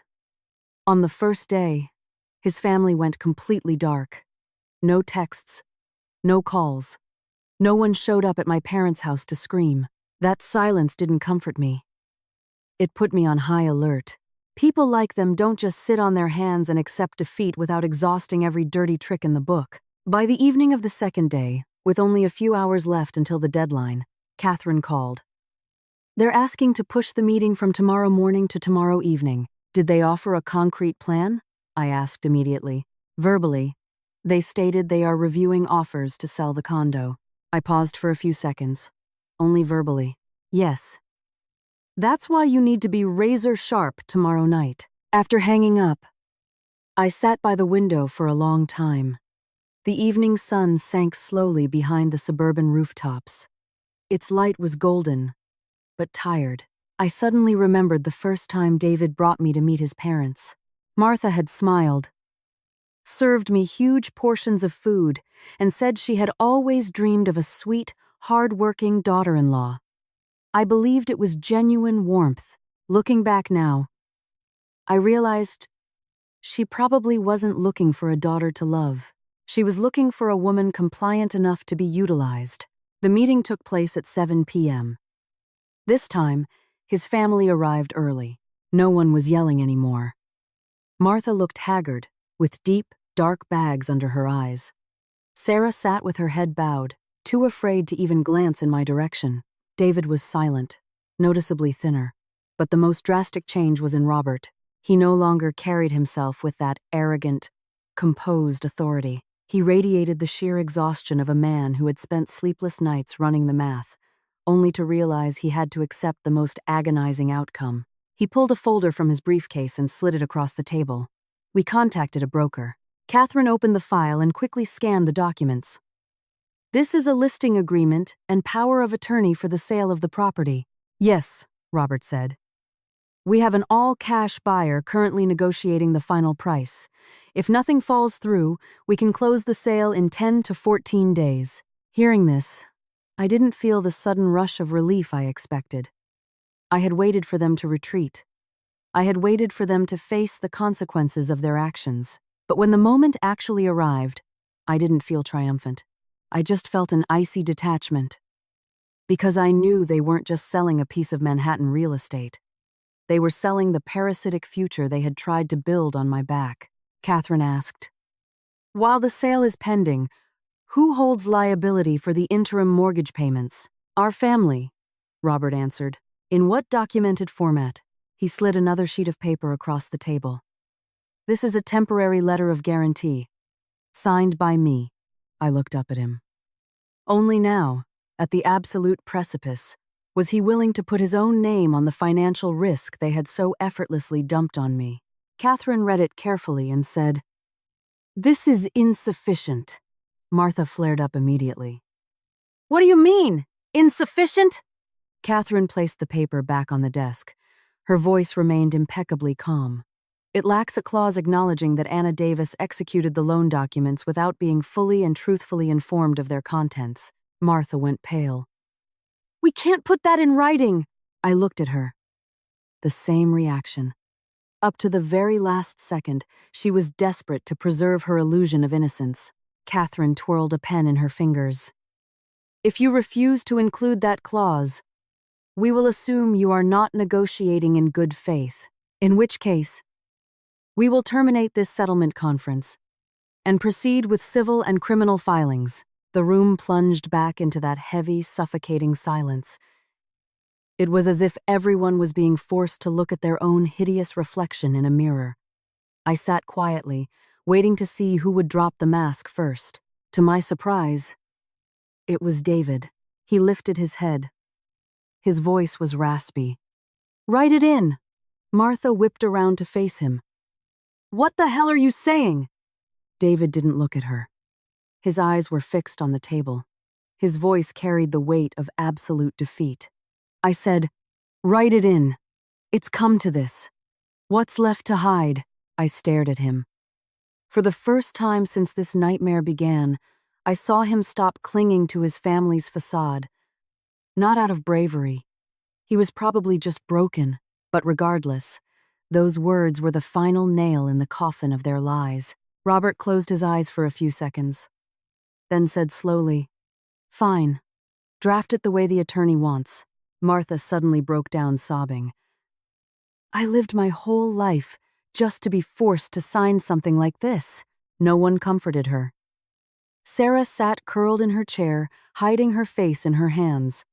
On the first day, his family went completely dark. No texts, no calls. No one showed up at my parents' house to scream. That silence didn't comfort me. It put me on high alert. People like them don't just sit on their hands and accept defeat without exhausting every dirty trick in the book. By the evening of the second day, with only a few hours left until the deadline, Catherine called. They're asking to push the meeting from tomorrow morning to tomorrow evening. Did they offer a concrete plan? I asked immediately. Verbally, they stated they are reviewing offers to sell the condo. I paused for a few seconds. Only verbally. Yes. That's why you need to be razor sharp tomorrow night. After hanging up, I sat by the window for a long time. The evening sun sank slowly behind the suburban rooftops. Its light was golden, but tired. I suddenly remembered the first time David brought me to meet his parents. Martha had smiled, served me huge portions of food, and said she had always dreamed of a sweet, hard-working daughter-in-law. I believed it was genuine warmth. Looking back now, I realized she probably wasn't looking for a daughter to love. She was looking for a woman compliant enough to be utilized. The meeting took place at 7 p.m. This time, his family arrived early. No one was yelling anymore. Martha looked haggard, with deep, dark bags under her eyes. Sarah sat with her head bowed, too afraid to even glance in my direction. David was silent, noticeably thinner. But the most drastic change was in Robert. He no longer carried himself with that arrogant, composed authority. He radiated the sheer exhaustion of a man who had spent sleepless nights running the math, only to realize he had to accept the most agonizing outcome. He pulled a folder from his briefcase and slid it across the table. We contacted a broker. Catherine opened the file and quickly scanned the documents. This is a listing agreement and power of attorney for the sale of the property. Yes, Robert said. We have an all-cash buyer currently negotiating the final price. If nothing falls through, we can close the sale in 10 to 14 days. Hearing this, I didn't feel the sudden rush of relief I expected. I had waited for them to retreat. I had waited for them to face the consequences of their actions. But when the moment actually arrived, I didn't feel triumphant. I just felt an icy detachment. Because I knew they weren't just selling a piece of Manhattan real estate. They were selling the parasitic future they had tried to build on my back. Catherine asked. While the sale is pending, who holds liability for the interim mortgage payments? Our family, Robert answered. In what documented format? He slid another sheet of paper across the table. This is a temporary letter of guarantee. Signed by me. I looked up at him. Only now, at the absolute precipice, was he willing to put his own name on the financial risk they had so effortlessly dumped on me. Catherine read it carefully and said, "This is insufficient." Martha flared up immediately. "What do you mean? Insufficient?" Catherine placed the paper back on the desk. Her voice remained impeccably calm. "It lacks a clause acknowledging that Anna Davis executed the loan documents without being fully and truthfully informed of their contents." Martha went pale. "We can't put that in writing." I looked at her. The same reaction. Up to the very last second, she was desperate to preserve her illusion of innocence. Catherine twirled a pen in her fingers. "If you refuse to include that clause, we will assume you are not negotiating in good faith, in which case, we will terminate this settlement conference and proceed with civil and criminal filings." The room plunged back into that heavy, suffocating silence. It was as if everyone was being forced to look at their own hideous reflection in a mirror. I sat quietly, waiting to see who would drop the mask first. To my surprise, it was David. He lifted his head. His voice was raspy. "Write it in!" Martha whipped around to face him. "What the hell are you saying?" David didn't look at her. His eyes were fixed on the table. His voice carried the weight of absolute defeat. I said, "Write it in. It's come to this. What's left to hide?" I stared at him. For the first time since this nightmare began, I saw him stop clinging to his family's facade. Not out of bravery. He was probably just broken, but regardless, those words were the final nail in the coffin of their lies. Robert closed his eyes for a few seconds, then said slowly, "Fine. Draft it the way the attorney wants." Martha suddenly broke down sobbing. "I lived my whole life just to be forced to sign something like this." No one comforted her. Sarah sat curled in her chair, hiding her face in her hands.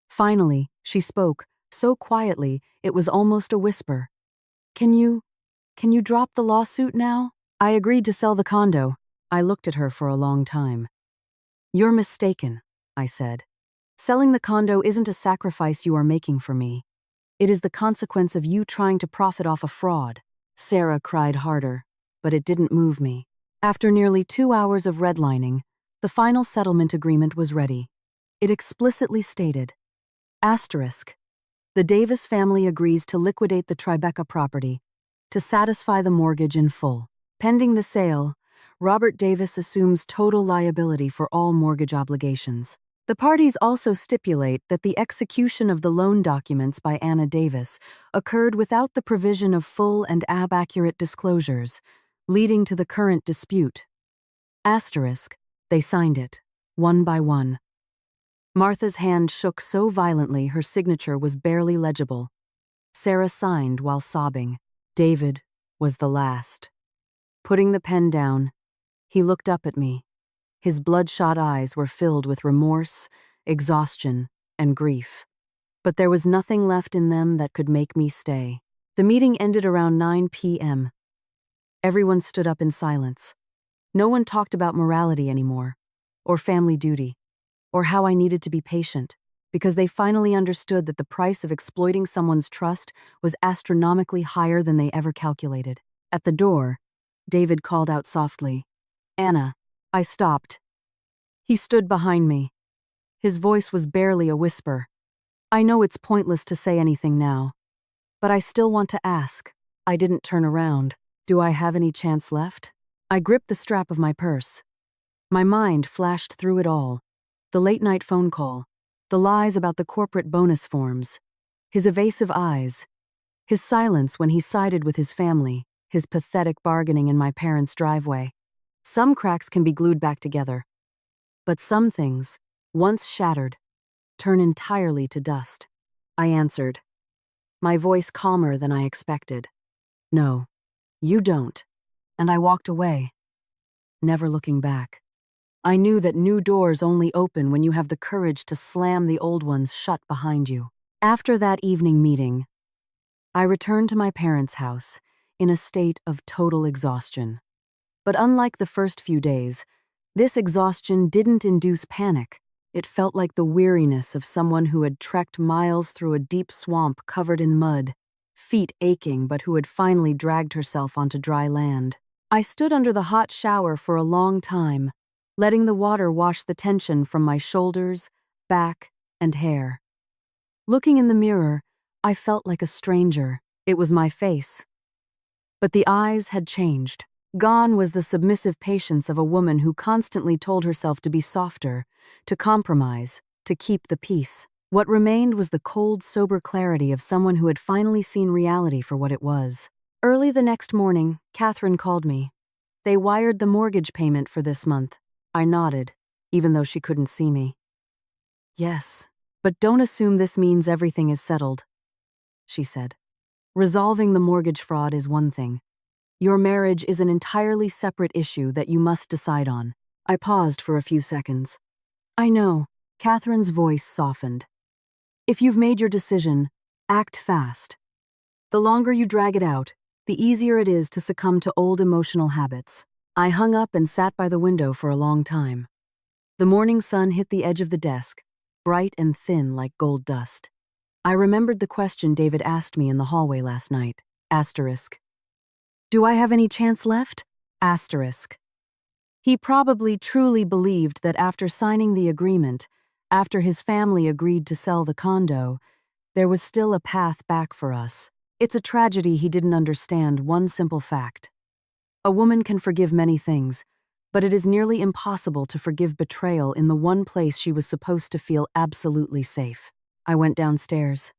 Finally, she spoke, so quietly it was almost a whisper. Can you drop the lawsuit now? I agreed to sell the condo." I looked at her for a long time. "You're mistaken," I said. "Selling the condo isn't a sacrifice you are making for me. It is the consequence of you trying to profit off a fraud." Sarah cried harder, but it didn't move me. After nearly 2 hours of redlining, the final settlement agreement was ready. It explicitly stated, Asterisk, the Davis family agrees to liquidate the Tribeca property to satisfy the mortgage in full. Pending the sale, Robert Davis assumes total liability for all mortgage obligations. The parties also stipulate that the execution of the loan documents by Anna Davis occurred without the provision of full and accurate disclosures, leading to the current dispute. Asterisk, they signed it, one by one. Martha's hand shook so violently her signature was barely legible. Sarah signed while sobbing. David was the last. Putting the pen down, he looked up at me. His bloodshot eyes were filled with remorse, exhaustion, and grief. But there was nothing left in them that could make me stay. The meeting ended around 9 p.m. Everyone stood up in silence. No one talked about morality anymore, or family duty, or how I needed to be patient, because they finally understood that the price of exploiting someone's trust was astronomically higher than they ever calculated. At the door, David called out softly, "Anna." I stopped. He stood behind me. His voice was barely a whisper. "I know it's pointless to say anything now, but I still want to ask." I didn't turn around. "Do I have any chance left?" I gripped the strap of my purse. My mind flashed through it all. The late-night phone call, the lies about the corporate bonus forms, his evasive eyes, his silence when he sided with his family, his pathetic bargaining in my parents' driveway. Some cracks can be glued back together, but some things, once shattered, turn entirely to dust. I answered, my voice calmer than I expected. "No, you don't." And I walked away, never looking back. I knew that new doors only open when you have the courage to slam the old ones shut behind you. After that evening meeting, I returned to my parents' house in a state of total exhaustion. But unlike the first few days, this exhaustion didn't induce panic. It felt like the weariness of someone who had trekked miles through a deep swamp covered in mud, feet aching but who had finally dragged herself onto dry land. I stood under the hot shower for a long time, letting the water wash the tension from my shoulders, back, and hair. Looking in the mirror, I felt like a stranger. It was my face. But the eyes had changed. Gone was the submissive patience of a woman who constantly told herself to be softer, to compromise, to keep the peace. What remained was the cold, sober clarity of someone who had finally seen reality for what it was. Early the next morning, Catherine called me. They wired the mortgage payment for this month. I nodded, even though she couldn't see me. "Yes, but don't assume this means everything is settled," she said. "Resolving the mortgage fraud is one thing. Your marriage is an entirely separate issue that you must decide on." I paused for a few seconds. "I know." Catherine's voice softened. If you've made your decision, act fast. The longer you drag it out, the easier it is to succumb to old emotional habits. I hung up and sat by the window for a long time. The morning sun hit the edge of the desk, bright and thin like gold dust. I remembered the question David asked me in the hallway last night. Asterisk. Do I have any chance left? Asterisk. He probably truly believed that after signing the agreement, after his family agreed to sell the condo, there was still a path back for us. It's a tragedy he didn't understand one simple fact. A woman can forgive many things, but it is nearly impossible to forgive betrayal in the one place she was supposed to feel absolutely safe. I went downstairs.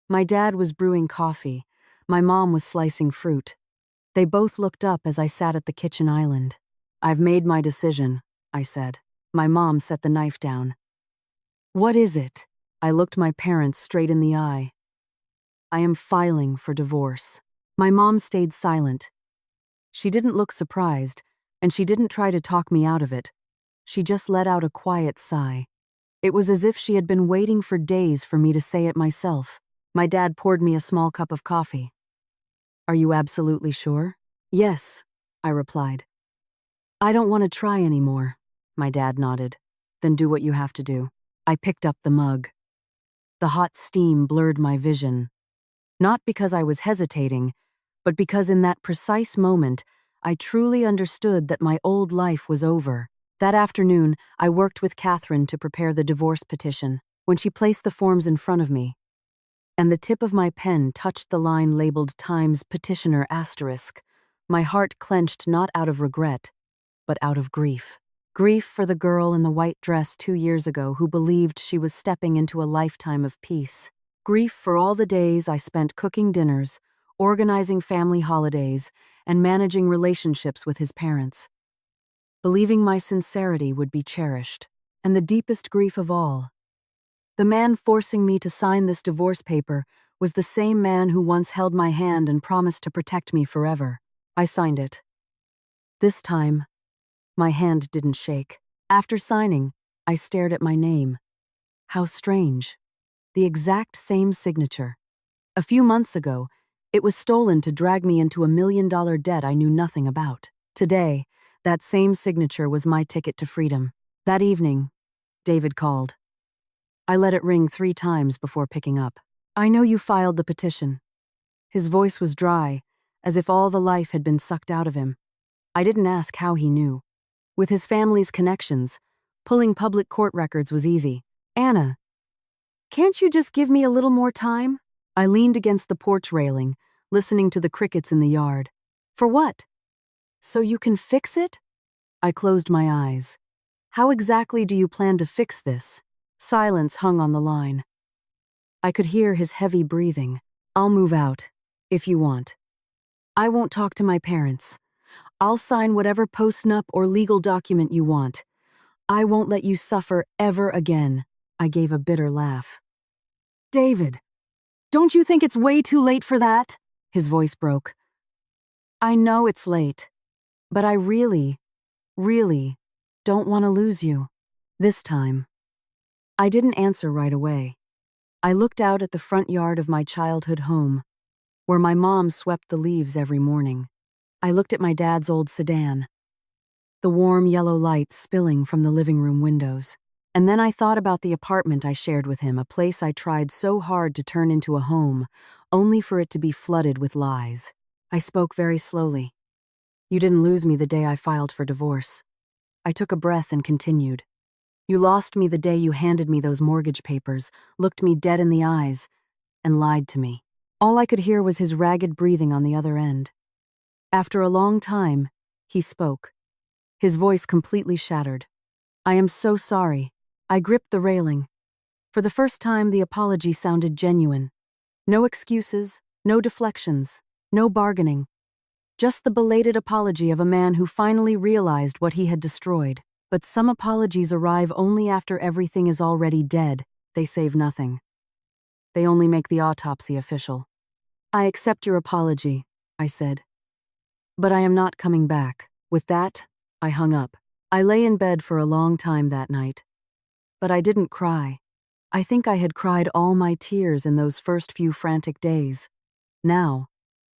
My dad was brewing coffee. My mom was slicing fruit. They both looked up as I sat at the kitchen island. I've made my decision, I said. My mom set the knife down. What is it? I looked my parents straight in the eye. I am filing for divorce. My mom stayed silent. She didn't look surprised, and she didn't try to talk me out of it. She just let out a quiet sigh. It was as if she had been waiting for days for me to say it myself. My dad poured me a small cup of coffee. Are you absolutely sure? Yes, I replied. I don't want to try anymore, my dad nodded. Then do what you have to do. I picked up the mug. The hot steam blurred my vision. Not because I was hesitating, but because in that precise moment, I truly understood that my old life was over. That afternoon, I worked with Catherine to prepare the divorce petition. When she placed the forms in front of me, and the tip of my pen touched the line labeled Times Petitioner Asterisk, my heart clenched not out of regret, but out of grief. Grief for the girl in the white dress 2 years ago who believed she was stepping into a lifetime of peace. Grief for all the days I spent cooking dinners, organizing family holidays, and managing relationships with his parents. Believing my sincerity would be cherished. And the deepest grief of all, the man forcing me to sign this divorce paper was the same man who once held my hand and promised to protect me forever. I signed it. This time, my hand didn't shake. After signing, I stared at my name. How strange. The exact same signature. A few months ago, it was stolen to drag me into $1 million debt I knew nothing about. Today, that same signature was my ticket to freedom. That evening, David called. I let it ring 3 times before picking up. I know you filed the petition. His voice was dry, as if all the life had been sucked out of him. I didn't ask how he knew. With his family's connections, pulling public court records was easy. Anna, can't you just give me a little more time? I leaned against the porch railing, listening to the crickets in the yard. For what? So you can fix it? I closed my eyes. How exactly do you plan to fix this? Silence hung on the line. I could hear his heavy breathing. I'll move out, if you want. I won't talk to my parents. I'll sign whatever post-nup or legal document you want. I won't let you suffer ever again. I gave a bitter laugh. David, don't you think it's way too late for that? His voice broke. I know it's late, but I really don't want to lose you. This time. I didn't answer right away. I looked out at the front yard of my childhood home, where my mom swept the leaves every morning. I looked at my dad's old sedan, the warm yellow light spilling from the living room windows. And then I thought about the apartment I shared with him, a place I tried so hard to turn into a home, only for it to be flooded with lies. I spoke very slowly. You didn't lose me the day I filed for divorce. I took a breath and continued. You lost me the day you handed me those mortgage papers, looked me dead in the eyes, and lied to me. All I could hear was his ragged breathing on the other end. After a long time, he spoke. His voice completely shattered. I am so sorry. I gripped the railing. For the first time, the apology sounded genuine. No excuses, no deflections, no bargaining. Just the belated apology of a man who finally realized what he had destroyed. But some apologies arrive only after everything is already dead. They save nothing. They only make the autopsy official. I accept your apology, I said. But I am not coming back. With that, I hung up. I lay in bed for a long time that night. But I didn't cry. I think I had cried all my tears in those first few frantic days. Now,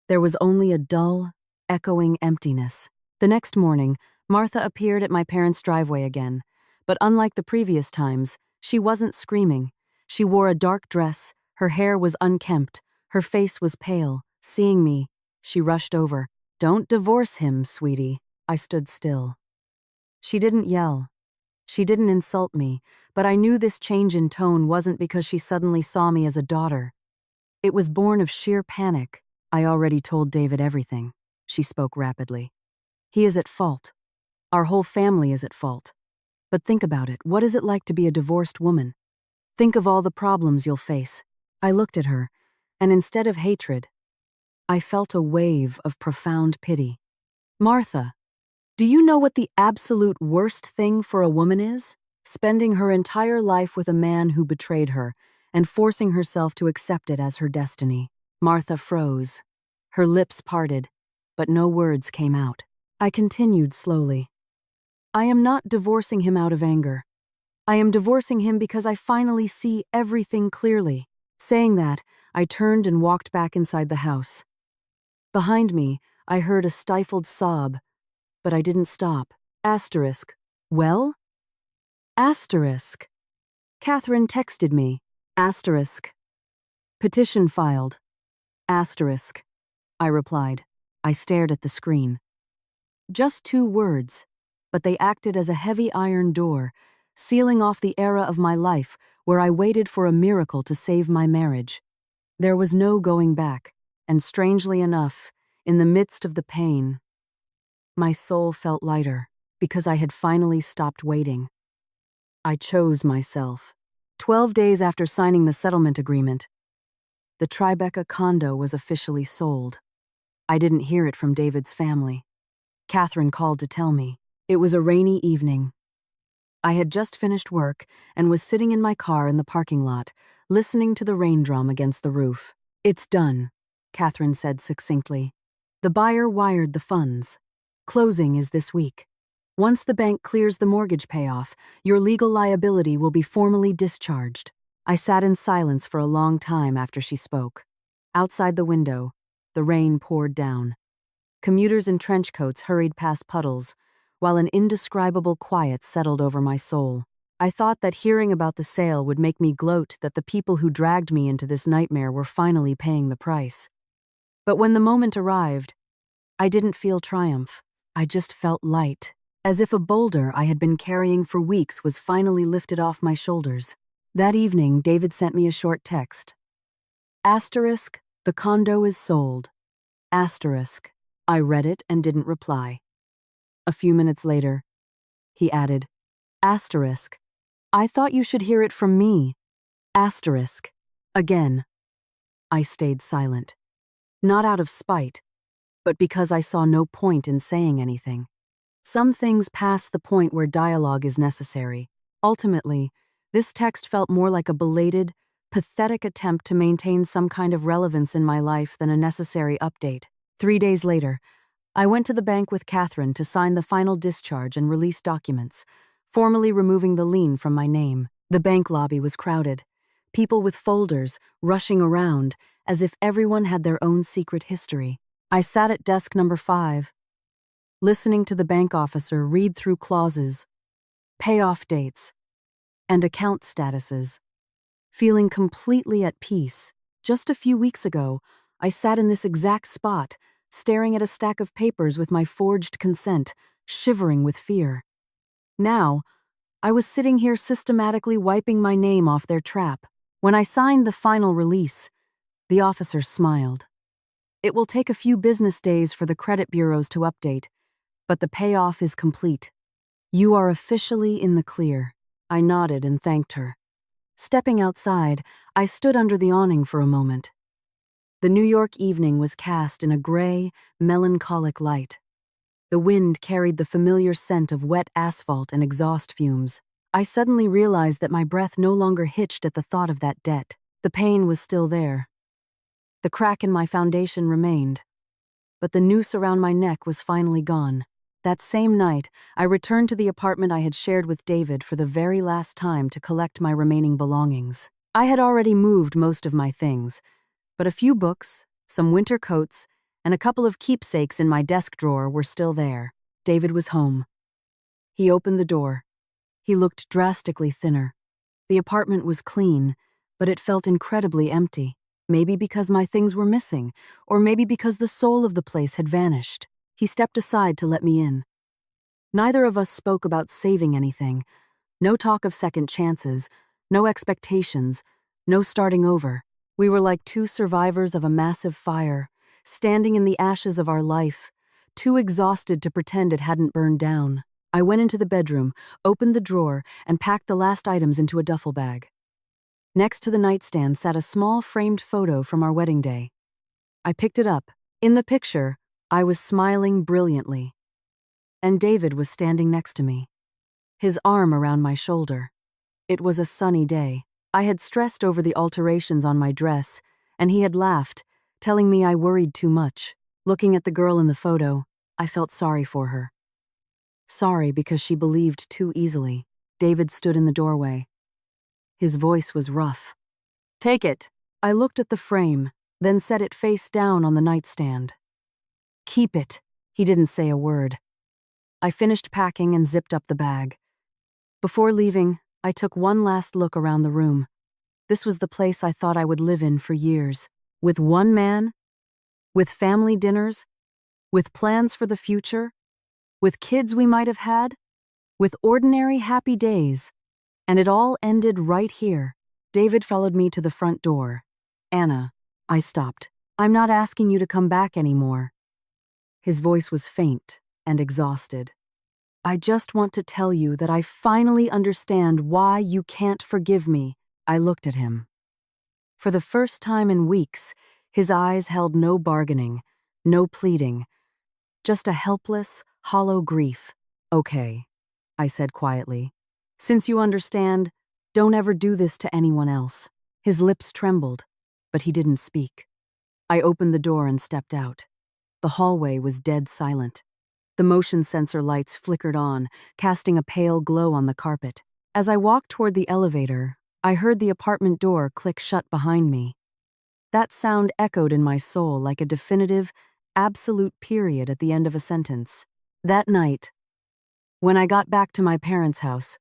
there was only a dull, echoing emptiness. The next morning, Martha appeared at my parents' driveway again, but unlike the previous times, she wasn't screaming. She wore a dark dress, her hair was unkempt, her face was pale. Seeing me, she rushed over. "Don't divorce him, sweetie." I stood still. She didn't yell. She didn't insult me, but I knew this change in tone wasn't because she suddenly saw me as a daughter. It was born of sheer panic. "I already told David everything," she spoke rapidly. "He is at fault. Our whole family is at fault. But think about it. What is it like to be a divorced woman? Think of all the problems you'll face." I looked at her, and instead of hatred, I felt a wave of profound pity. "Martha, do you know what the absolute worst thing for a woman is? Spending her entire life with a man who betrayed her and forcing herself to accept it as her destiny." Martha froze. Her lips parted, but no words came out. I continued slowly. "I am not divorcing him out of anger. I am divorcing him because I finally see everything clearly." Saying that, I turned and walked back inside the house. Behind me, I heard a stifled sob, but I didn't stop. Asterisk. "Well?" Asterisk. "Catherine texted me." Asterisk. "Petition filed." Asterisk. I replied. I stared at the screen. Just 2 words, but they acted as a heavy iron door, sealing off the era of my life where I waited for a miracle to save my marriage. There was no going back, and strangely enough, in the midst of the pain, my soul felt lighter because I had finally stopped waiting. I chose myself. 12 days after signing the settlement agreement, the Tribeca condo was officially sold. I didn't hear it from David's family. Catherine called to tell me. It was a rainy evening. I had just finished work and was sitting in my car in the parking lot, listening to the rain drum against the roof. "It's done," Catherine said succinctly. "The buyer wired the funds. Closing is this week. Once the bank clears the mortgage payoff, your legal liability will be formally discharged." I sat in silence for a long time after she spoke. Outside the window, the rain poured down. Commuters in trench coats hurried past puddles, while an indescribable quiet settled over my soul. I thought that hearing about the sale would make me gloat that the people who dragged me into this nightmare were finally paying the price. But when the moment arrived, I didn't feel triumph. I just felt light, as if a boulder I had been carrying for weeks was finally lifted off my shoulders. That evening, David sent me a short text. Asterisk, "The condo is sold." Asterisk. I read it and didn't reply. A few minutes later, he added, Asterisk. "I thought you should hear it from me." Asterisk. Again. I stayed silent. Not out of spite, but because I saw no point in saying anything. Some things pass the point where dialogue is necessary. Ultimately, this text felt more like a belated, pathetic attempt to maintain some kind of relevance in my life than a necessary update. 3 days later, I went to the bank with Catherine to sign the final discharge and release documents, formally removing the lien from my name. The bank lobby was crowded, people with folders rushing around as if everyone had their own secret history. I sat at desk number 5, listening to the bank officer read through clauses, payoff dates, and account statuses, feeling completely at peace. Just a few weeks ago, I sat in this exact spot, staring at a stack of papers with my forged consent, shivering with fear. Now, I was sitting here systematically wiping my name off their trap. When I signed the final release, the officer smiled. "It will take a few business days for the credit bureaus to update, but the payoff is complete. You are officially in the clear." I nodded and thanked her. Stepping outside, I stood under the awning for a moment. The New York evening was cast in a gray, melancholic light. The wind carried the familiar scent of wet asphalt and exhaust fumes. I suddenly realized that my breath no longer hitched at the thought of that debt. The pain was still there. The crack in my foundation remained, but the noose around my neck was finally gone. That same night, I returned to the apartment I had shared with David for the very last time to collect my remaining belongings. I had already moved most of my things, but a few books, some winter coats, and a couple of keepsakes in my desk drawer were still there. David was home. He opened the door. He looked drastically thinner. The apartment was clean, but it felt incredibly empty. Maybe because my things were missing, or maybe because the soul of the place had vanished. He stepped aside to let me in. Neither of us spoke about saving anything. No talk of second chances, no expectations, no starting over. We were like two survivors of a massive fire, standing in the ashes of our life, too exhausted to pretend it hadn't burned down. I went into the bedroom, opened the drawer, and packed the last items into a duffel bag. Next to the nightstand sat a small framed photo from our wedding day. I picked it up. In the picture, I was smiling brilliantly. And David was standing next to me, his arm around my shoulder. It was a sunny day. I had stressed over the alterations on my dress, and he had laughed, telling me I worried too much. Looking at the girl in the photo, I felt sorry for her. Sorry because she believed too easily. David stood in the doorway. His voice was rough. "Take it." I looked at the frame, then set it face down on the nightstand. "Keep it." He didn't say a word. I finished packing and zipped up the bag. Before leaving, I took one last look around the room. This was the place I thought I would live in for years. With one man, with family dinners, with plans for the future, with kids we might have had, with ordinary happy days. And it all ended right here. David followed me to the front door. "Anna," I stopped. "I'm not asking you to come back anymore." His voice was faint and exhausted. "I just want to tell you that I finally understand why you can't forgive me." I looked at him. For the first time in weeks, his eyes held no bargaining, no pleading, just a helpless, hollow grief. "Okay," I said quietly. "Since you understand, don't ever do this to anyone else." His lips trembled, but he didn't speak. I opened the door and stepped out. The hallway was dead silent. The motion sensor lights flickered on, casting a pale glow on the carpet. As I walked toward the elevator, I heard the apartment door click shut behind me. That sound echoed in my soul like a definitive, absolute period at the end of a sentence. That night, when I got back to my parents' house,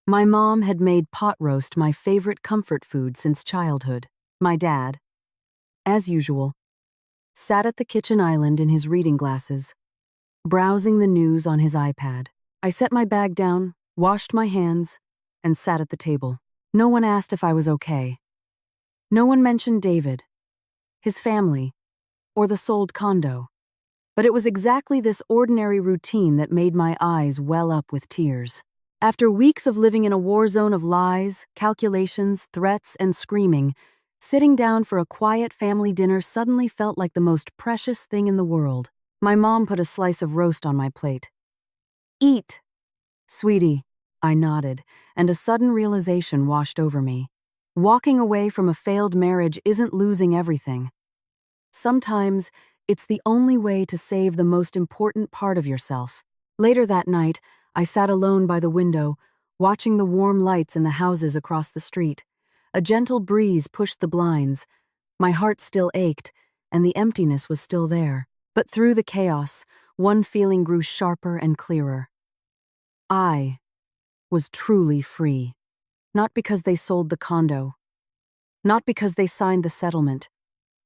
my mom had made pot roast my favorite comfort food since childhood. My dad, as usual, sat at the kitchen island in his reading glasses, browsing the news on his iPad. I set my bag down, washed my hands, and sat at the table. No one asked if I was okay. No one mentioned David, his family, or the sold condo. But it was exactly this ordinary routine that made my eyes well up with tears. After weeks of living in a war zone of lies, calculations, threats, and screaming, sitting down for a quiet family dinner suddenly felt like the most precious thing in the world. My mom put a slice of roast on my plate. "Eat, sweetie," I nodded, and a sudden realization washed over me. Walking away from a failed marriage isn't losing everything. Sometimes, it's the only way to save the most important part of yourself. Later that night, I sat alone by the window, watching the warm lights in the houses across the street. A gentle breeze pushed the blinds. My heart still ached, and the emptiness was still there. But through the chaos, one feeling grew sharper and clearer. I was truly free. Not because they sold the condo, not because they signed the settlement,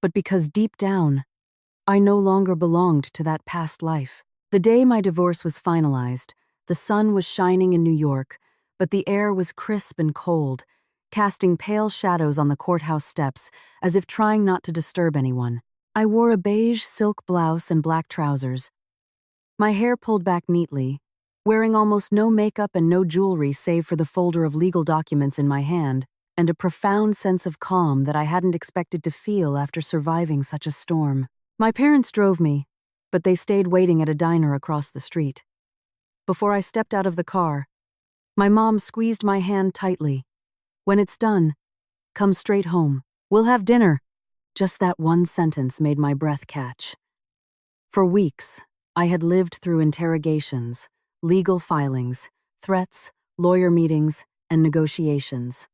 but because deep down, I no longer belonged to that past life. The day my divorce was finalized, the sun was shining in New York, but the air was crisp and cold, casting pale shadows on the courthouse steps, as if trying not to disturb anyone. I wore a beige silk blouse and black trousers. My hair pulled back neatly, wearing almost no makeup and no jewelry save for the folder of legal documents in my hand, and a profound sense of calm that I hadn't expected to feel after surviving such a storm. My parents drove me, but they stayed waiting at a diner across the street. Before I stepped out of the car, my mom squeezed my hand tightly. "When it's done, come straight home. We'll have dinner." Just that one sentence made my breath catch. For weeks, I had lived through interrogations, legal filings, threats, lawyer meetings, and negotiations.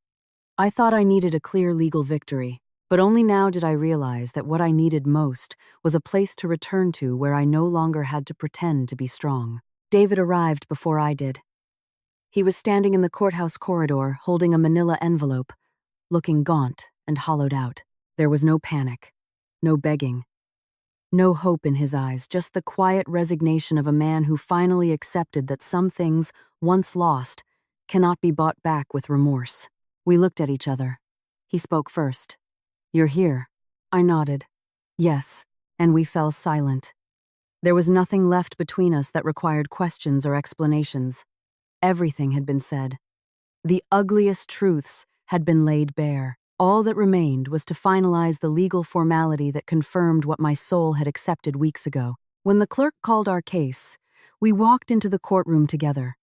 I thought I needed a clear legal victory, but only now did I realize that what I needed most was a place to return to where I no longer had to pretend to be strong. David arrived before I did. He was standing in the courthouse corridor, holding a manila envelope, looking gaunt and hollowed out. There was no panic, no begging, no hope in his eyes, just the quiet resignation of a man who finally accepted that some things, once lost, cannot be bought back with remorse. We looked at each other. He spoke first. "You're here." I nodded. "Yes," and we fell silent. There was nothing left between us that required questions or explanations. Everything had been said. The ugliest truths had been laid bare. All that remained was to finalize the legal formality that confirmed what my soul had accepted weeks ago. When the clerk called our case, we walked into the courtroom together.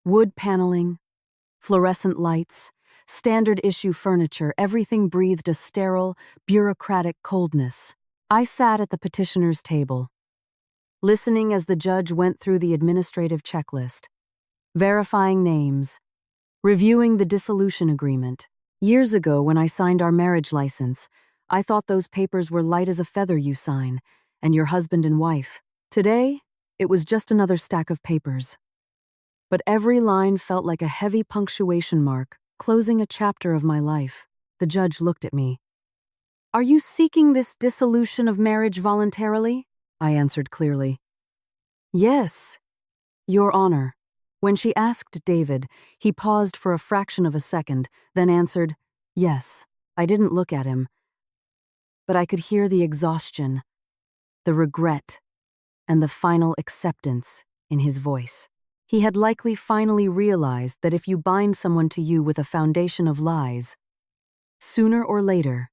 Wood paneling, fluorescent lights, standard-issue furniture, everything breathed a sterile, bureaucratic coldness. I sat at the petitioner's table, listening as the judge went through the administrative checklist, verifying names, reviewing the dissolution agreement. Years ago, when I signed our marriage license, I thought those papers were light as a feather you sign, and you're husband and wife. Today, it was just another stack of papers. But every line felt like a heavy punctuation mark, closing a chapter of my life. The judge looked at me. "Are you seeking this dissolution of marriage voluntarily?" I answered clearly. "Yes, Your Honor." When she asked David, he paused for a fraction of a second, then answered, "Yes." I didn't look at him, but I could hear the exhaustion, the regret, and the final acceptance in his voice. He had likely finally realized that if you bind someone to you with a foundation of lies, sooner or later,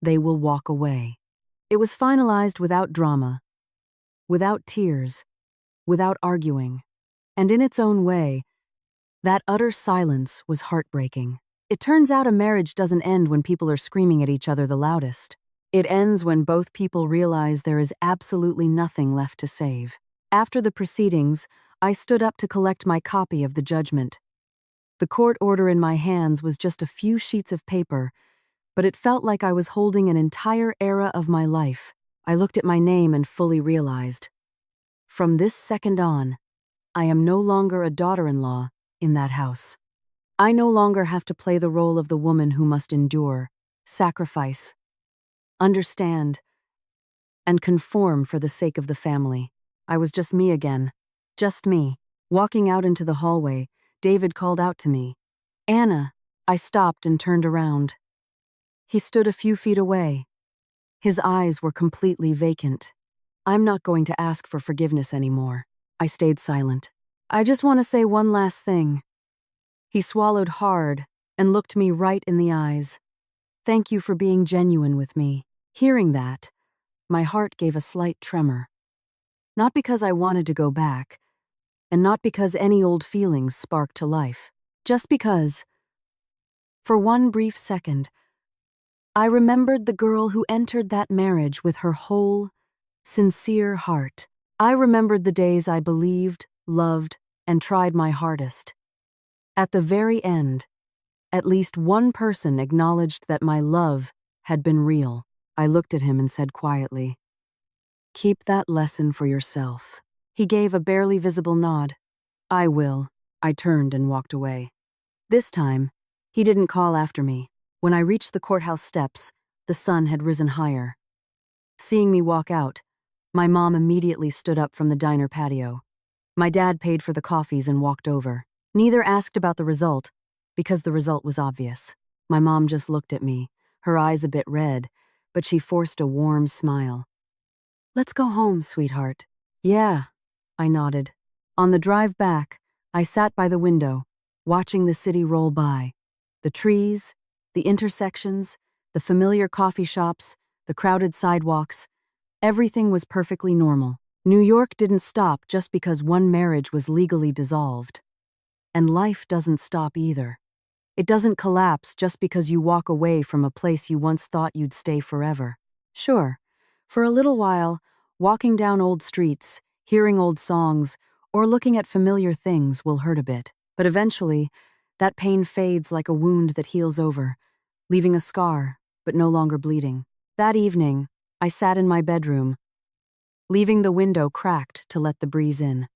they will walk away. It was finalized without drama, without tears, without arguing. And in its own way, that utter silence was heartbreaking. It turns out a marriage doesn't end when people are screaming at each other the loudest. It ends when both people realize there is absolutely nothing left to save. After the proceedings, I stood up to collect my copy of the judgment. The court order in my hands was just a few sheets of paper, but it felt like I was holding an entire era of my life. I looked at my name and fully realized, from this second on, I am no longer a daughter-in-law in that house. I no longer have to play the role of the woman who must endure, sacrifice, understand, and conform for the sake of the family. I was just me again. Just me. Walking out into the hallway, David called out to me. "Anna." I stopped and turned around. He stood a few feet away. His eyes were completely vacant. "I'm not going to ask for forgiveness anymore." I stayed silent. "I just want to say one last thing." He swallowed hard and looked me right in the eyes. "Thank you for being genuine with me." Hearing that, my heart gave a slight tremor. Not because I wanted to go back, and not because any old feelings sparked to life. Just because, for one brief second, I remembered the girl who entered that marriage with her whole, sincere heart. I remembered the days I believed, loved, and tried my hardest. At the very end, at least one person acknowledged that my love had been real. I looked at him and said quietly, "Keep that lesson for yourself." He gave a barely visible nod. "I will." I turned and walked away. This time, he didn't call after me. When I reached the courthouse steps, the sun had risen higher. Seeing me walk out, my mom immediately stood up from the diner patio. My dad paid for the coffees and walked over. Neither asked about the result, because the result was obvious. My mom just looked at me, her eyes a bit red, but she forced a warm smile. "Let's go home, sweetheart." "Yeah," I nodded. On the drive back, I sat by the window, watching the city roll by. The trees, the intersections, the familiar coffee shops, the crowded sidewalks. Everything was perfectly normal. New York didn't stop just because one marriage was legally dissolved. And life doesn't stop either. It doesn't collapse just because you walk away from a place you once thought you'd stay forever. Sure, for a little while, walking down old streets, Hearing old songs or looking at familiar things will hurt a bit, but eventually, that pain fades like a wound that heals over, leaving a scar, but no longer bleeding. That evening, I sat in my bedroom, leaving the window cracked to let the breeze in.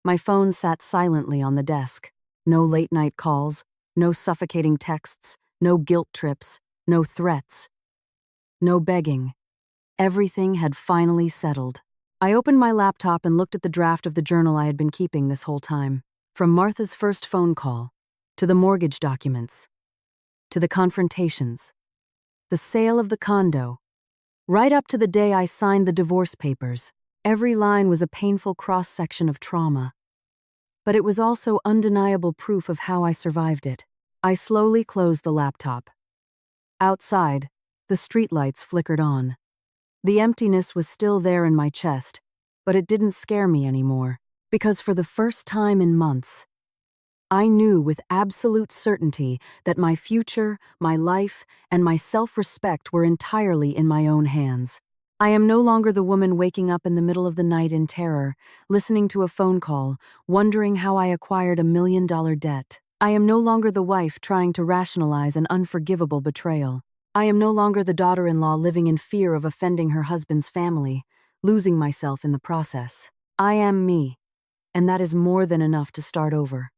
My phone sat silently on the desk. No late-night calls, no suffocating texts, no guilt trips, no threats, no begging. Everything had finally settled. I opened my laptop and looked at the draft of the journal I had been keeping this whole time. From Martha's first phone call, to the mortgage documents, to the confrontations, the sale of the condo, right up to the day I signed the divorce papers. Every line was a painful cross-section of trauma. But it was also undeniable proof of how I survived it. I slowly closed the laptop. Outside, the streetlights flickered on. The emptiness was still there in my chest, but it didn't scare me anymore, because for the first time in months, I knew with absolute certainty that my future, my life, and my self-respect were entirely in my own hands. I am no longer the woman waking up in the middle of the night in terror, listening to a phone call, wondering how I acquired $1 million debt. I am no longer the wife trying to rationalize an unforgivable betrayal. I am no longer the daughter-in-law living in fear of offending her husband's family, losing myself in the process. I am me, and that is more than enough to start over.